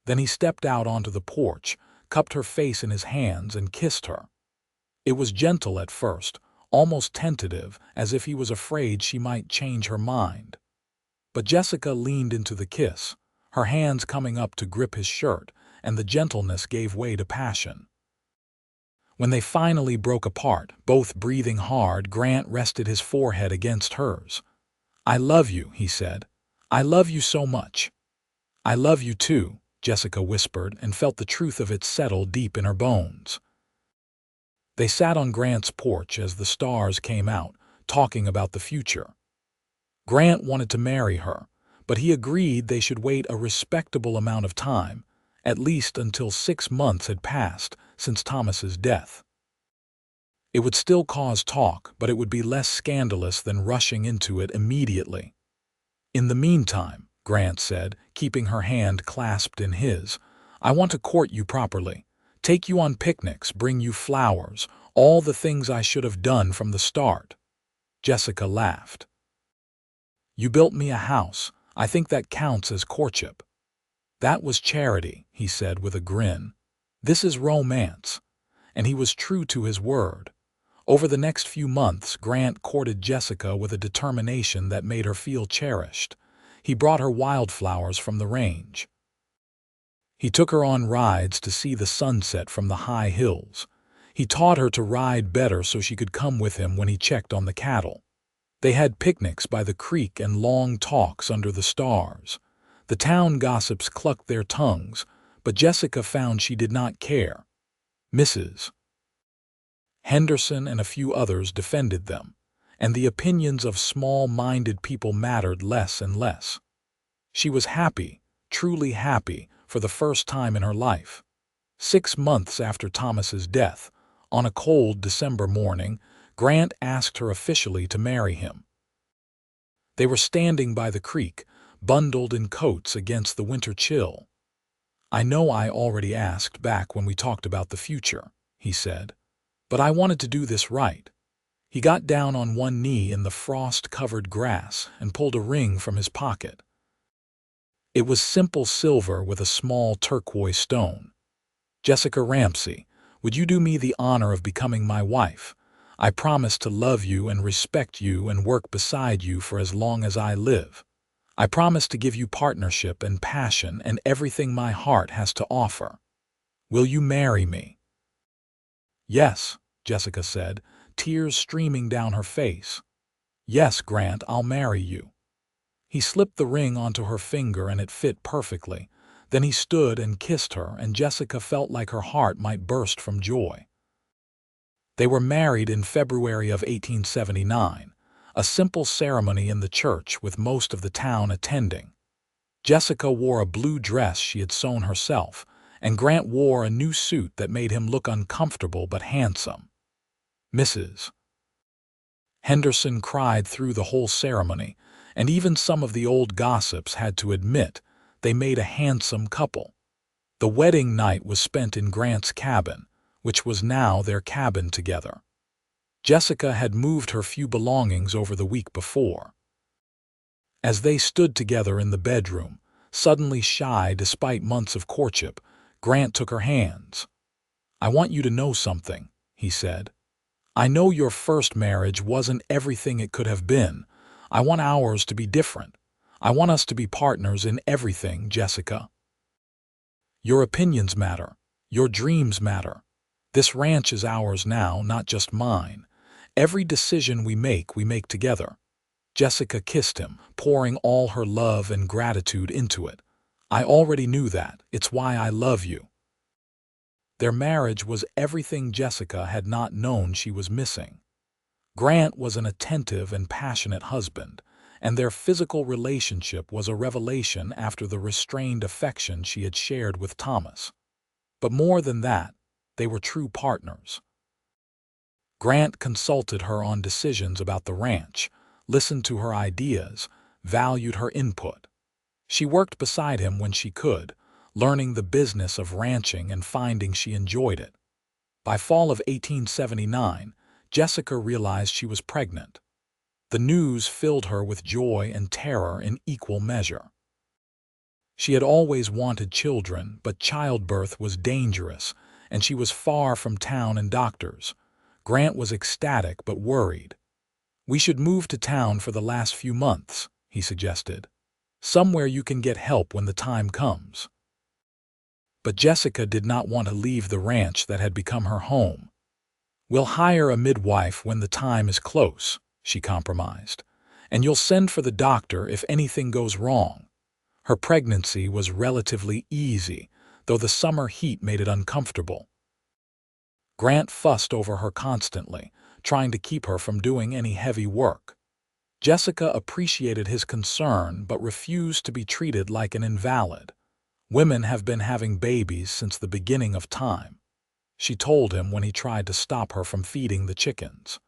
Then he stepped out onto the porch, cupped her face in his hands, and kissed her. It was gentle at first, almost tentative, as if he was afraid she might change her mind. But Jessica leaned into the kiss, her hands coming up to grip his shirt, and the gentleness gave way to passion. When they finally broke apart, both breathing hard, Grant rested his forehead against hers. "I love you," he said. "I love you so much." "I love you too," Jessica whispered, and felt the truth of it settle deep in her bones. They sat on Grant's porch as the stars came out, talking about the future. Grant wanted to marry her, but he agreed they should wait a respectable amount of time, at least until 6 months had passed since Thomas's death. It would still cause talk, but it would be less scandalous than rushing into it immediately. "In the meantime," Grant said, keeping her hand clasped in his, "I want to court you properly, take you on picnics, bring you flowers, all the things I should have done from the start." Jessica laughed. "You built me a house. I think that counts as courtship." "That was charity," he said with a grin. "This is romance." And he was true to his word. Over the next few months, Grant courted Jessica with a determination that made her feel cherished. He brought her wildflowers from the range. He took her on rides to see the sunset from the high hills. He taught her to ride better so she could come with him when he checked on the cattle. They had picnics by the creek and long talks under the stars. The town gossips clucked their tongues, but Jessica found she did not care. Mrs. Henderson and a few others defended them, and the opinions of small-minded people mattered less and less. She was happy, truly happy, for the first time in her life. 6 months after Thomas's death, on a cold December morning, Grant asked her officially to marry him. They were standing by the creek, bundled in coats against the winter chill. "I know I already asked back when we talked about the future," he said, "but I wanted to do this right." He got down on one knee in the frost-covered grass and pulled a ring from his pocket. It was simple silver with a small turquoise stone. "Jessica Ramsey, would you do me the honor of becoming my wife? I promise to love you and respect you and work beside you for as long as I live. I promise to give you partnership and passion and everything my heart has to offer. Will you marry me?" "Yes," Jessica said, tears streaming down her face. "Yes, Grant, I'll marry you." He slipped the ring onto her finger and it fit perfectly. Then he stood and kissed her, and Jessica felt like her heart might burst from joy. They were married in February of 1879, a simple ceremony in the church with most of the town attending. Jessica wore a blue dress she had sewn herself, and Grant wore a new suit that made him look uncomfortable but handsome. Mrs. Henderson cried through the whole ceremony, and even some of the old gossips had to admit they made a handsome couple. The wedding night was spent in Grant's cabin, which was now their cabin together. Jessica had moved her few belongings over the week before. As they stood together in the bedroom, suddenly shy despite months of courtship, Grant took her hands. "I want you to know something," he said. "I know your first marriage wasn't everything it could have been. I want ours to be different. I want us to be partners in everything, Jessica. Your opinions matter. Your dreams matter. This ranch is ours now, not just mine. Every decision we make together." Jessica kissed him, pouring all her love and gratitude into it. "I already knew that. It's why I love you." Their marriage was everything Jessica had not known she was missing. Grant was an attentive and passionate husband, and their physical relationship was a revelation after the restrained affection she had shared with Thomas. But more than that, they were true partners. Grant consulted her on decisions about the ranch, listened to her ideas, valued her input. She worked beside him when she could, learning the business of ranching and finding she enjoyed it. By fall of 1879, Jessica realized she was pregnant. The news filled her with joy and terror in equal measure. She had always wanted children, but childbirth was dangerous, and she was far from town and doctors. Grant was ecstatic but worried. "We should move to town for the last few months," he suggested. "Somewhere you can get help when the time comes." But Jessica did not want to leave the ranch that had become her home. "We'll hire a midwife when the time is close," she compromised, "and you'll send for the doctor if anything goes wrong." Her pregnancy was relatively easy, though the summer heat made it uncomfortable. Grant fussed over her constantly, trying to keep her from doing any heavy work. Jessica appreciated his concern but refused to be treated like an invalid. "Women have been having babies since the beginning of time," she told him when he tried to stop her from feeding the chickens.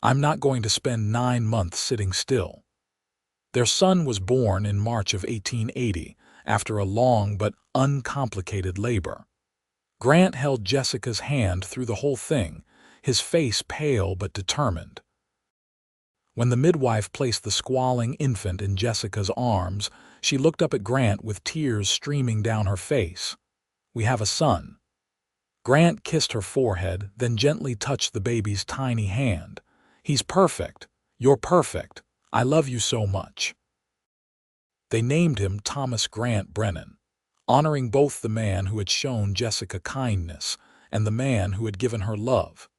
"I'm not going to spend 9 months sitting still." Their son was born in March of 1880, after a long but uncomplicated labor. Grant held Jessica's hand through the whole thing, his face pale but determined. When the midwife placed the squalling infant in Jessica's arms, she looked up at Grant with tears streaming down her face. "We have a son." Grant kissed her forehead, then gently touched the baby's tiny hand. "He's perfect. You're perfect. I love you so much." They named him Thomas Grant Brennan, honoring both the man who had shown Jessica kindness and the man who had given her love.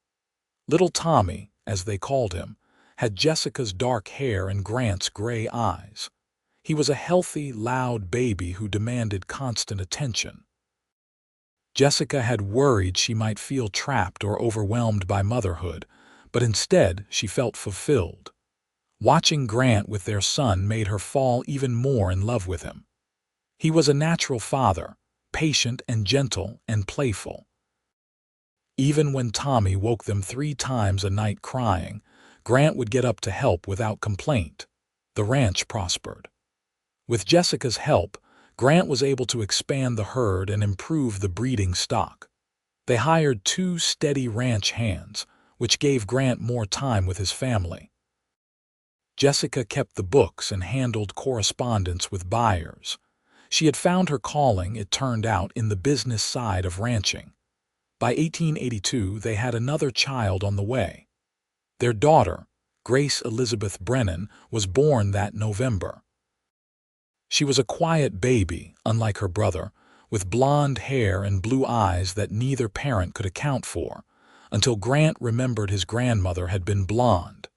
Little Tommy, as they called him, had Jessica's dark hair and Grant's gray eyes. He was a healthy, loud baby who demanded constant attention. Jessica had worried she might feel trapped or overwhelmed by motherhood, but instead she felt fulfilled. Watching Grant with their son made her fall even more in love with him. He was a natural father, patient and gentle and playful. Even when Tommy woke them 3 times a night crying, Grant would get up to help without complaint. The ranch prospered. With Jessica's help, Grant was able to expand the herd and improve the breeding stock. They hired 2 steady ranch hands, which gave Grant more time with his family. Jessica kept the books and handled correspondence with buyers. She had found her calling, it turned out, in the business side of ranching. By 1882, they had another child on the way. Their daughter, Grace Elizabeth Brennan, was born that November. She was a quiet baby, unlike her brother, with blonde hair and blue eyes that neither parent could account for, until Grant remembered his grandmother had been blonde.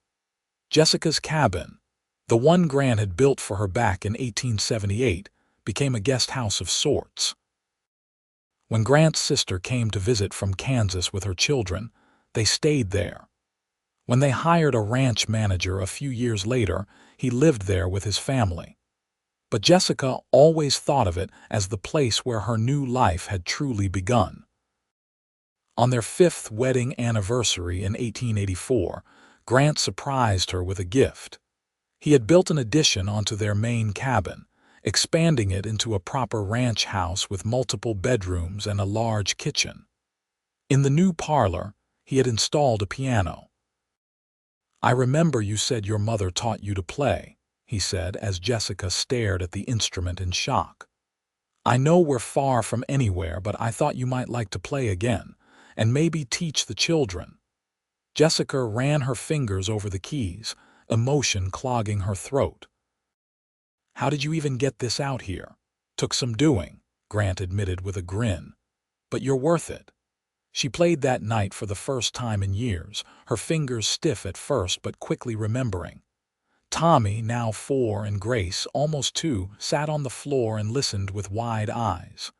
Jessica's cabin, the one Grant had built for her back in 1878, became a guest house of sorts. When Grant's sister came to visit from Kansas with her children, they stayed there. When they hired a ranch manager a few years later, he lived there with his family. But Jessica always thought of it as the place where her new life had truly begun. On their 5th wedding anniversary in 1884, Grant surprised her with a gift. He had built an addition onto their main cabin, expanding it into a proper ranch house with multiple bedrooms and a large kitchen. In the new parlor, he had installed a piano. "I remember you said your mother taught you to play," he said as Jessica stared at the instrument in shock. "I know we're far from anywhere, but I thought you might like to play again, and maybe teach the children." Jessica ran her fingers over the keys, emotion clogging her throat. "How did you even get this out here?" "Took some doing," Grant admitted with a grin. "But you're worth it." She played that night for the first time in years, her fingers stiff at first but quickly remembering. Tommy, now 4, and Grace, almost 2, sat on the floor and listened with wide eyes.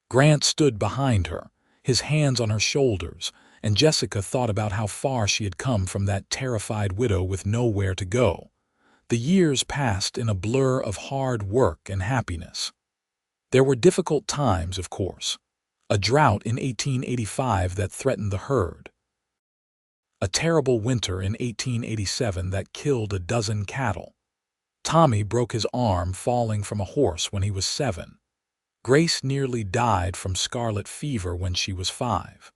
Grant stood behind her, his hands on her shoulders, and Jessica thought about how far she had come from that terrified widow with nowhere to go. The years passed in a blur of hard work and happiness. There were difficult times, of course. A drought in 1885 that threatened the herd. A terrible winter in 1887 that killed a dozen cattle. Tommy broke his arm falling from a horse when he was 7. Grace nearly died from scarlet fever when she was 5.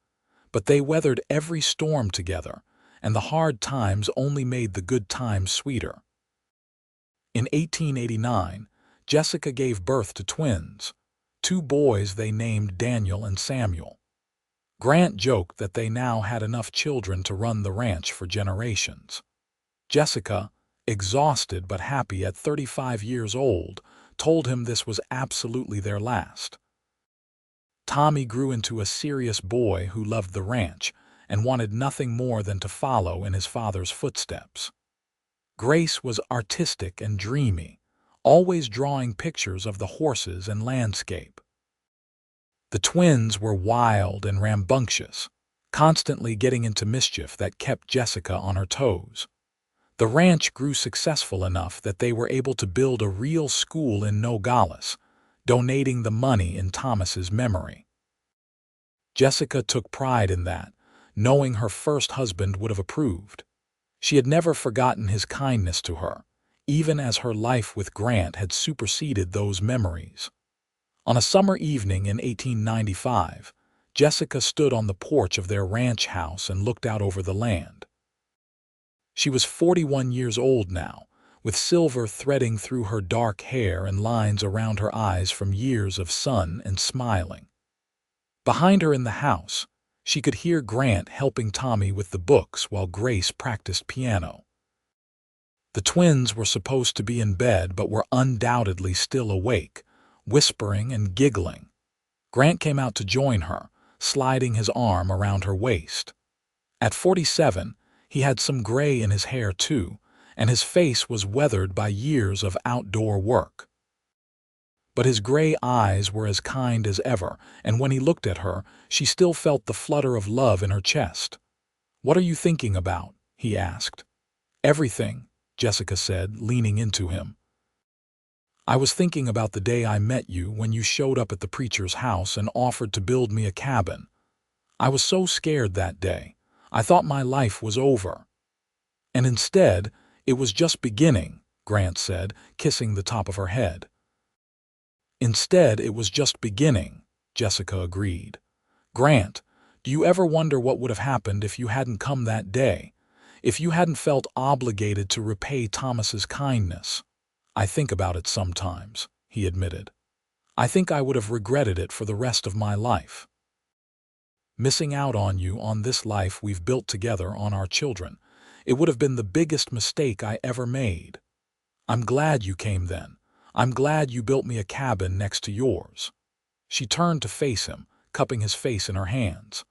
But they weathered every storm together, and the hard times only made the good times sweeter. In 1889, Jessica gave birth to twins, 2 boys they named Daniel and Samuel. Grant joked that they now had enough children to run the ranch for generations. Jessica, exhausted but happy at 35 years old, told him this was absolutely their last. Tommy grew into a serious boy who loved the ranch and wanted nothing more than to follow in his father's footsteps. Grace was artistic and dreamy, always drawing pictures of the horses and landscape. The twins were wild and rambunctious, constantly getting into mischief that kept Jessica on her toes. The ranch grew successful enough that they were able to build a real school in Nogales, donating the money in Thomas's memory. Jessica took pride in that, knowing her first husband would have approved. She had never forgotten his kindness to her, even as her life with Grant had superseded those memories. On a summer evening in 1895, Jessica stood on the porch of their ranch house and looked out over the land. She was 41 years old now, with silver threading through her dark hair and lines around her eyes from years of sun and smiling. Behind her in the house, she could hear Grant helping Tommy with the books while Grace practiced piano. The twins were supposed to be in bed but were undoubtedly still awake, whispering and giggling. Grant came out to join her, sliding his arm around her waist. At 47, he had some gray in his hair too, and his face was weathered by years of outdoor work. But his gray eyes were as kind as ever, and when he looked at her, she still felt the flutter of love in her chest. "What are you thinking about?" he asked. "Everything," Jessica said, leaning into him. "I was thinking about the day I met you when you showed up at the preacher's house and offered to build me a cabin. I was so scared that day. I thought my life was over. And instead, it was just beginning," Grant said, kissing the top of her head. "Instead, it was just beginning," Jessica agreed. "Grant, do you ever wonder what would have happened if you hadn't come that day? If you hadn't felt obligated to repay Thomas's kindness?" "I think about it sometimes," he admitted. "I think I would have regretted it for the rest of my life. Missing out on you, on this life we've built together, on our children. It would have been the biggest mistake I ever made. I'm glad you came then. I'm glad you built me a cabin next to yours." She turned to face him, cupping his face in her hands.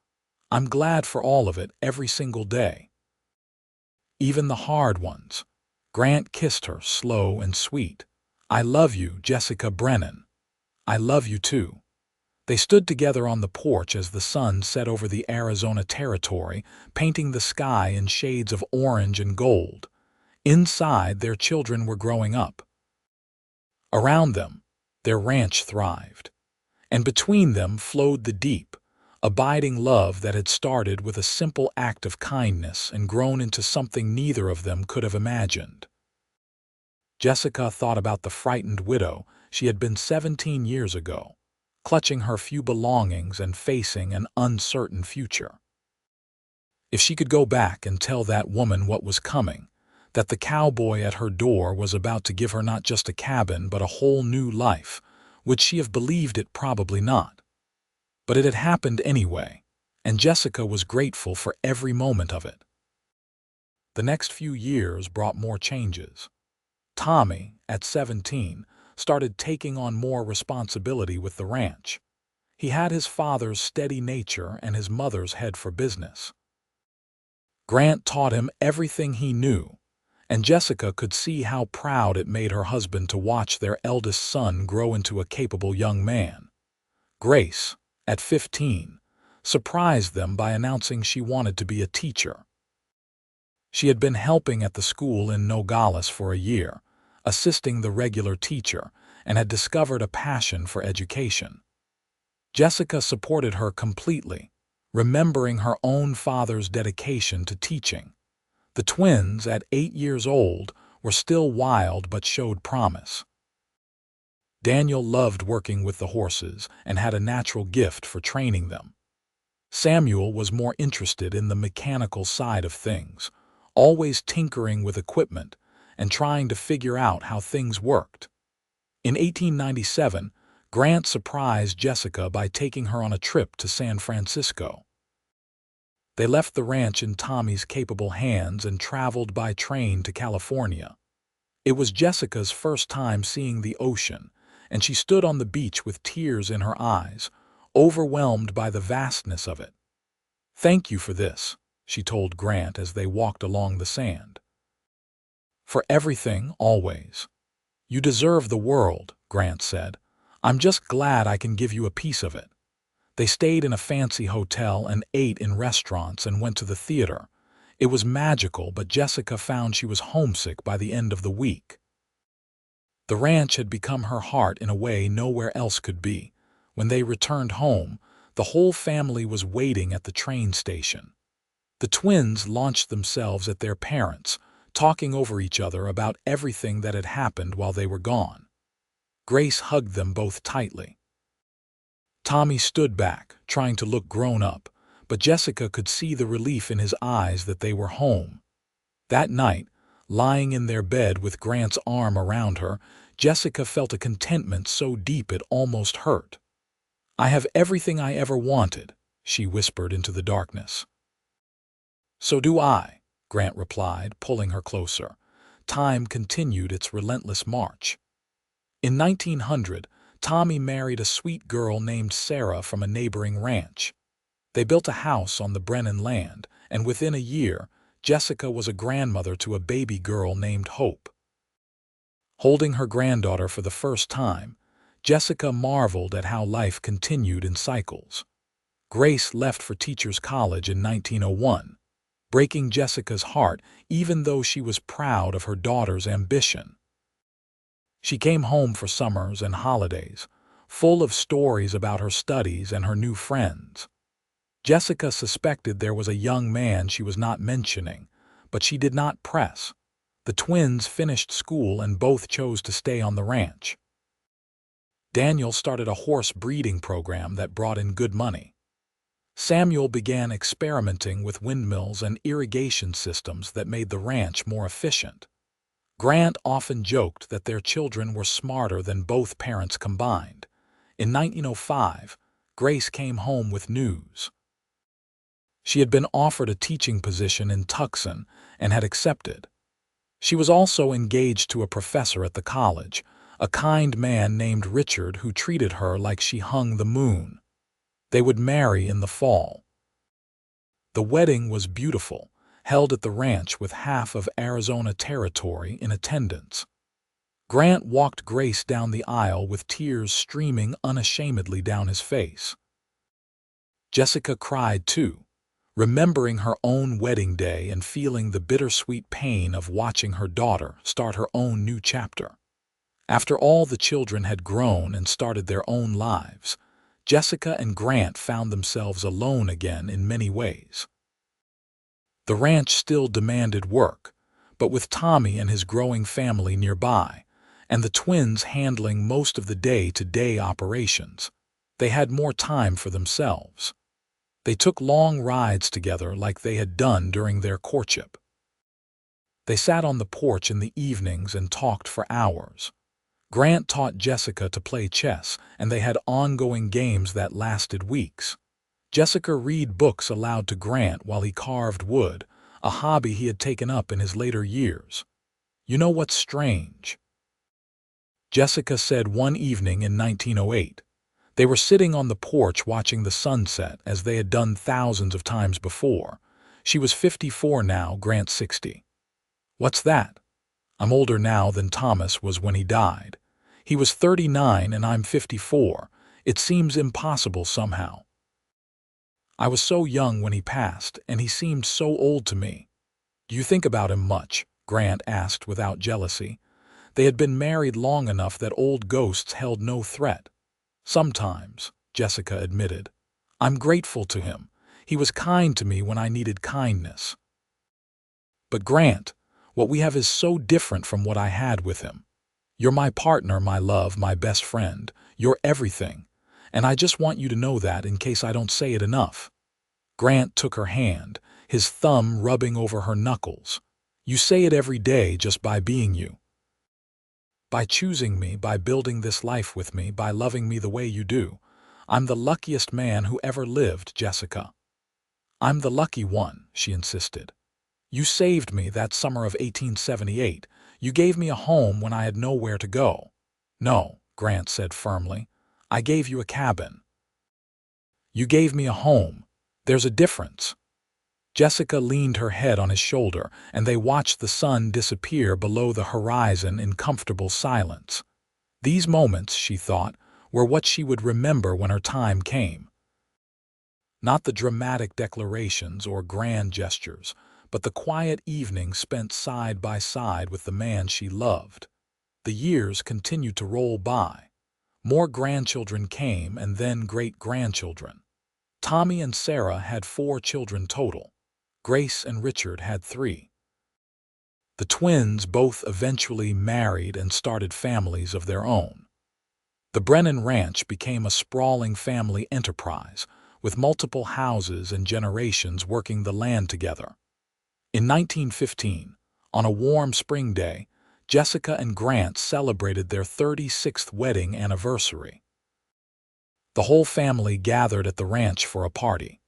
"I'm glad for all of it, every single day. Even the hard ones." Grant kissed her, slow and sweet. "I love you, Jessica Brennan. I love you too." They stood together on the porch as the sun set over the Arizona territory, painting the sky in shades of orange and gold. Inside, their children were growing up. Around them, their ranch thrived. And between them flowed the deep, abiding love that had started with a simple act of kindness and grown into something neither of them could have imagined. Jessica thought about the frightened widow she had been 17 years ago, clutching her few belongings and facing an uncertain future. If she could go back and tell that woman what was coming, that the cowboy at her door was about to give her not just a cabin but a whole new life, would she have believed it? Probably not. But it had happened anyway, and Jessica was grateful for every moment of it. The next few years brought more changes. Tommy, at 17, started taking on more responsibility with the ranch. He had his father's steady nature and his mother's head for business. Grant taught him everything he knew, and Jessica could see how proud it made her husband to watch their eldest son grow into a capable young man. Grace, at 15, surprised them by announcing she wanted to be a teacher. She had been helping at the school in Nogales for a year, assisting the regular teacher, and had discovered a passion for education. Jessica supported her completely, remembering her own father's dedication to teaching. The twins, at 8 years old, were still wild but showed promise. Daniel loved working with the horses and had a natural gift for training them. Samuel was more interested in the mechanical side of things, always tinkering with equipment and trying to figure out how things worked. In 1897, Grant surprised Jessica by taking her on a trip to San Francisco. They left the ranch in Tommy's capable hands and traveled by train to California. It was Jessica's first time seeing the ocean, and she stood on the beach with tears in her eyes, overwhelmed by the vastness of it. "Thank you for this," she told Grant as they walked along the sand. "For everything, always. You deserve the world," Grant said. "I'm just glad I can give you a piece of it." They stayed in a fancy hotel and ate in restaurants and went to the theater. It was magical, but Jessica found she was homesick by the end of the week. The ranch had become her heart in a way nowhere else could be. When they returned home, the whole family was waiting at the train station. The twins launched themselves at their parents, talking over each other about everything that had happened while they were gone. Grace hugged them both tightly. Tommy stood back, trying to look grown up, but Jessica could see the relief in his eyes that they were home. That night, lying in their bed with Grant's arm around her, Jessica felt a contentment so deep it almost hurt. "I have everything I ever wanted," she whispered into the darkness. "So do I," Grant replied, pulling her closer. Time continued its relentless march. In 1900, Tommy married a sweet girl named Sarah from a neighboring ranch. They built a house on the Brennan land, and within a year, Jessica was a grandmother to a baby girl named Hope. Holding her granddaughter for the first time, Jessica marveled at how life continued in cycles. Grace left for Teachers College in 1901, breaking Jessica's heart even though she was proud of her daughter's ambition. She came home for summers and holidays, full of stories about her studies and her new friends. Jessica suspected there was a young man she was not mentioning, but she did not press. The twins finished school and both chose to stay on the ranch. Daniel started a horse breeding program that brought in good money. Samuel began experimenting with windmills and irrigation systems that made the ranch more efficient. Grant often joked that their children were smarter than both parents combined. In 1905, Grace came home with news. She had been offered a teaching position in Tucson and had accepted. She was also engaged to a professor at the college, a kind man named Richard who treated her like she hung the moon. They would marry in the fall. The wedding was beautiful, held at the ranch with half of Arizona territory in attendance. Grant walked Grace down the aisle with tears streaming unashamedly down his face. Jessica cried too, remembering her own wedding day and feeling the bittersweet pain of watching her daughter start her own new chapter. After all the children had grown and started their own lives, Jessica and Grant found themselves alone again in many ways. The ranch still demanded work, but with Tommy and his growing family nearby, and the twins handling most of the day-to-day operations, they had more time for themselves. They took long rides together like they had done during their courtship. They sat on the porch in the evenings and talked for hours. Grant taught Jessica to play chess, and they had ongoing games that lasted weeks. Jessica read books aloud to Grant while he carved wood, a hobby he had taken up in his later years. "You know what's strange?" Jessica said one evening in 1908. They were sitting on the porch watching the sunset as they had done thousands of times before. She was 54 now, Grant 60. "What's that? I'm older now than Thomas was when he died. He was 39 and I'm 54. It seems impossible somehow. I was so young when he passed, and he seemed so old to me." "Do you think about him much?" Grant asked without jealousy. They had been married long enough that old ghosts held no threat. "Sometimes," Jessica admitted. "I'm grateful to him. He was kind to me when I needed kindness." "But Grant, what we have is so different from what I had with him. You're my partner, my love, my best friend. You're everything. And I just want you to know that in case I don't say it enough." Grant took her hand, his thumb rubbing over her knuckles. "You say it every day just by being you. By choosing me, by building this life with me, by loving me the way you do. I'm the luckiest man who ever lived, Jessica." "I'm the lucky one," she insisted. "You saved me that summer of 1878. You gave me a home when I had nowhere to go." "No," Grant said firmly. "I gave you a cabin." "You gave me a home. There's a difference." Jessica leaned her head on his shoulder, and they watched the sun disappear below the horizon in comfortable silence. These moments, she thought, were what she would remember when her time came. Not the dramatic declarations or grand gestures, but the quiet evenings spent side by side with the man she loved. The years continued to roll by. More grandchildren came, and then great-grandchildren. Tommy and Sarah had 4 children total. Grace and Richard had 3. The twins both eventually married and started families of their own. The Brennan Ranch became a sprawling family enterprise, with multiple houses and generations working the land together. In 1915, on a warm spring day, Jessica and Grant celebrated their 36th wedding anniversary. The whole family gathered at the ranch for a party.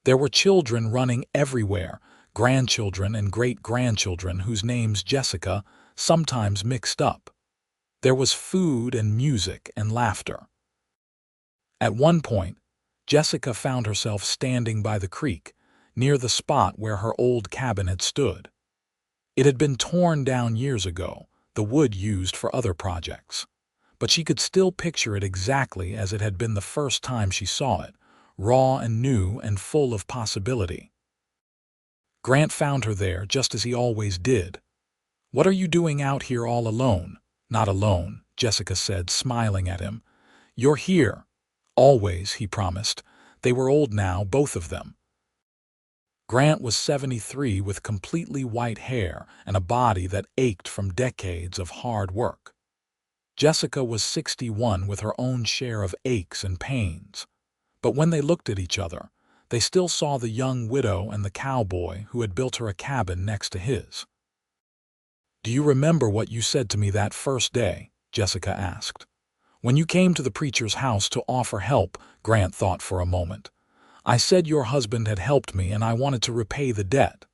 There were children running everywhere, grandchildren and great-grandchildren whose names Jessica sometimes mixed up. There was food and music and laughter. At one point, Jessica found herself standing by the creek, near the spot where her old cabin had stood. It had been torn down years ago, the wood used for other projects. But she could still picture it exactly as it had been the first time she saw it, raw and new and full of possibility. Grant found her there just as he always did. "What are you doing out here all alone?" "Not alone," Jessica said, smiling at him. "You're here." "Always," he promised. They were old now, both of them. Grant was 73 with completely white hair and a body that ached from decades of hard work. Jessica was 61 with her own share of aches and pains. But when they looked at each other, they still saw the young widow and the cowboy who had built her a cabin next to his. "Do you remember what you said to me that first day?" Jessica asked. "When you came to the preacher's house to offer help," Grant thought for a moment. "I said your husband had helped me and I wanted to repay the debt."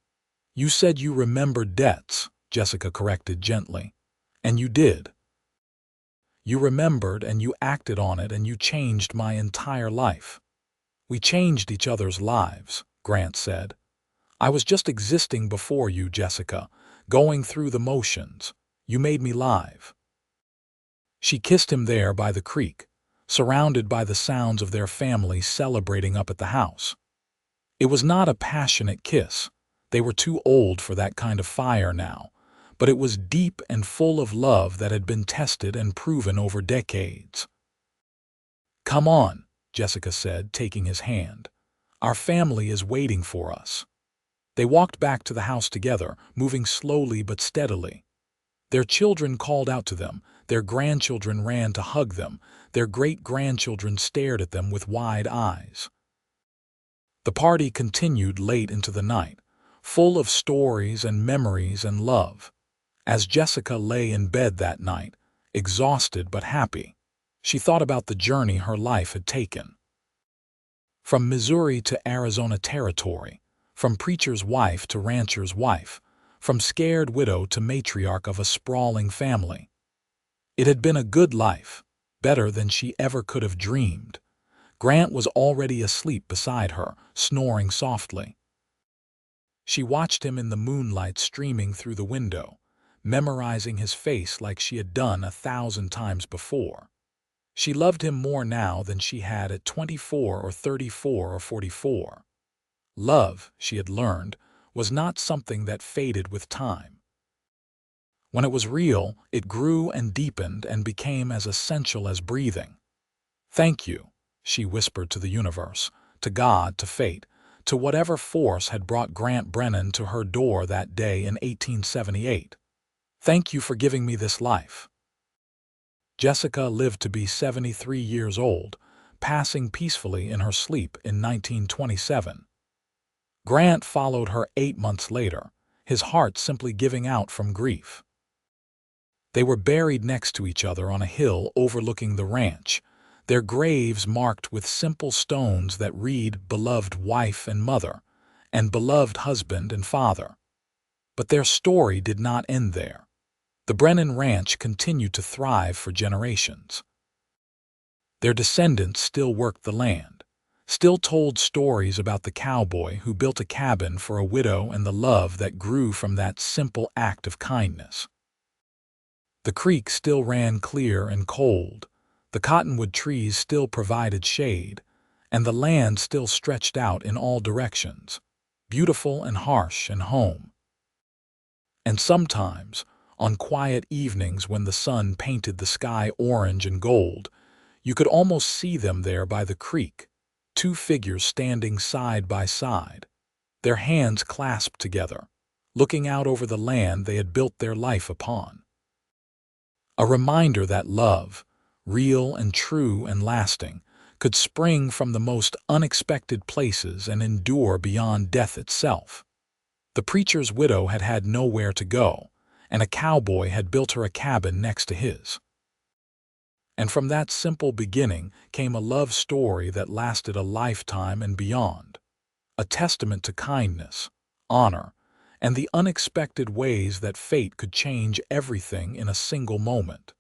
"You said you remembered debts," Jessica corrected gently. "And you did. You remembered and you acted on it and you changed my entire life." "We changed each other's lives," Grant said. "I was just existing before you, Jessica, going through the motions. You made me live." She kissed him there by the creek, surrounded by the sounds of their family celebrating up at the house. It was not a passionate kiss. They were too old for that kind of fire now, but it was deep and full of love that had been tested and proven over decades. "Come on," Jessica said, taking his hand. "Our family is waiting for us." They walked back to the house together, moving slowly but steadily. Their children called out to them, their grandchildren ran to hug them, their great-grandchildren stared at them with wide eyes. The party continued late into the night, full of stories and memories and love. As Jessica lay in bed that night, exhausted but happy, she thought about the journey her life had taken. From Missouri to Arizona territory, from preacher's wife to rancher's wife, from scared widow to matriarch of a sprawling family. It had been a good life, better than she ever could have dreamed. Grant was already asleep beside her, snoring softly. She watched him in the moonlight streaming through the window, memorizing his face like she had done 1,000 times before. She loved him more now than she had at 24 or 34 or 44. Love, she had learned, was not something that faded with time. When it was real, it grew and deepened and became as essential as breathing. "Thank you," she whispered to the universe, to God, to fate, to whatever force had brought Grant Brennan to her door that day in 1878. "Thank you for giving me this life." Jessica lived to be 73 years old, passing peacefully in her sleep in 1927. Grant followed her 8 months later, his heart simply giving out from grief. They were buried next to each other on a hill overlooking the ranch, their graves marked with simple stones that read "beloved wife and mother" and "beloved husband and father." But their story did not end there. The Brennan Ranch continued to thrive for generations. Their descendants still worked the land, still told stories about the cowboy who built a cabin for a widow and the love that grew from that simple act of kindness. The creek still ran clear and cold, the cottonwood trees still provided shade, and the land still stretched out in all directions, beautiful and harsh and home. And sometimes, on quiet evenings when the sun painted the sky orange and gold, you could almost see them there by the creek, two figures standing side by side, their hands clasped together, looking out over the land they had built their life upon. A reminder that love, real and true and lasting, could spring from the most unexpected places and endure beyond death itself. The preacher's widow had had nowhere to go, and a cowboy had built her a cabin next to his. And from that simple beginning came a love story that lasted a lifetime and beyond, a testament to kindness, honor, and the unexpected ways that fate could change everything in a single moment.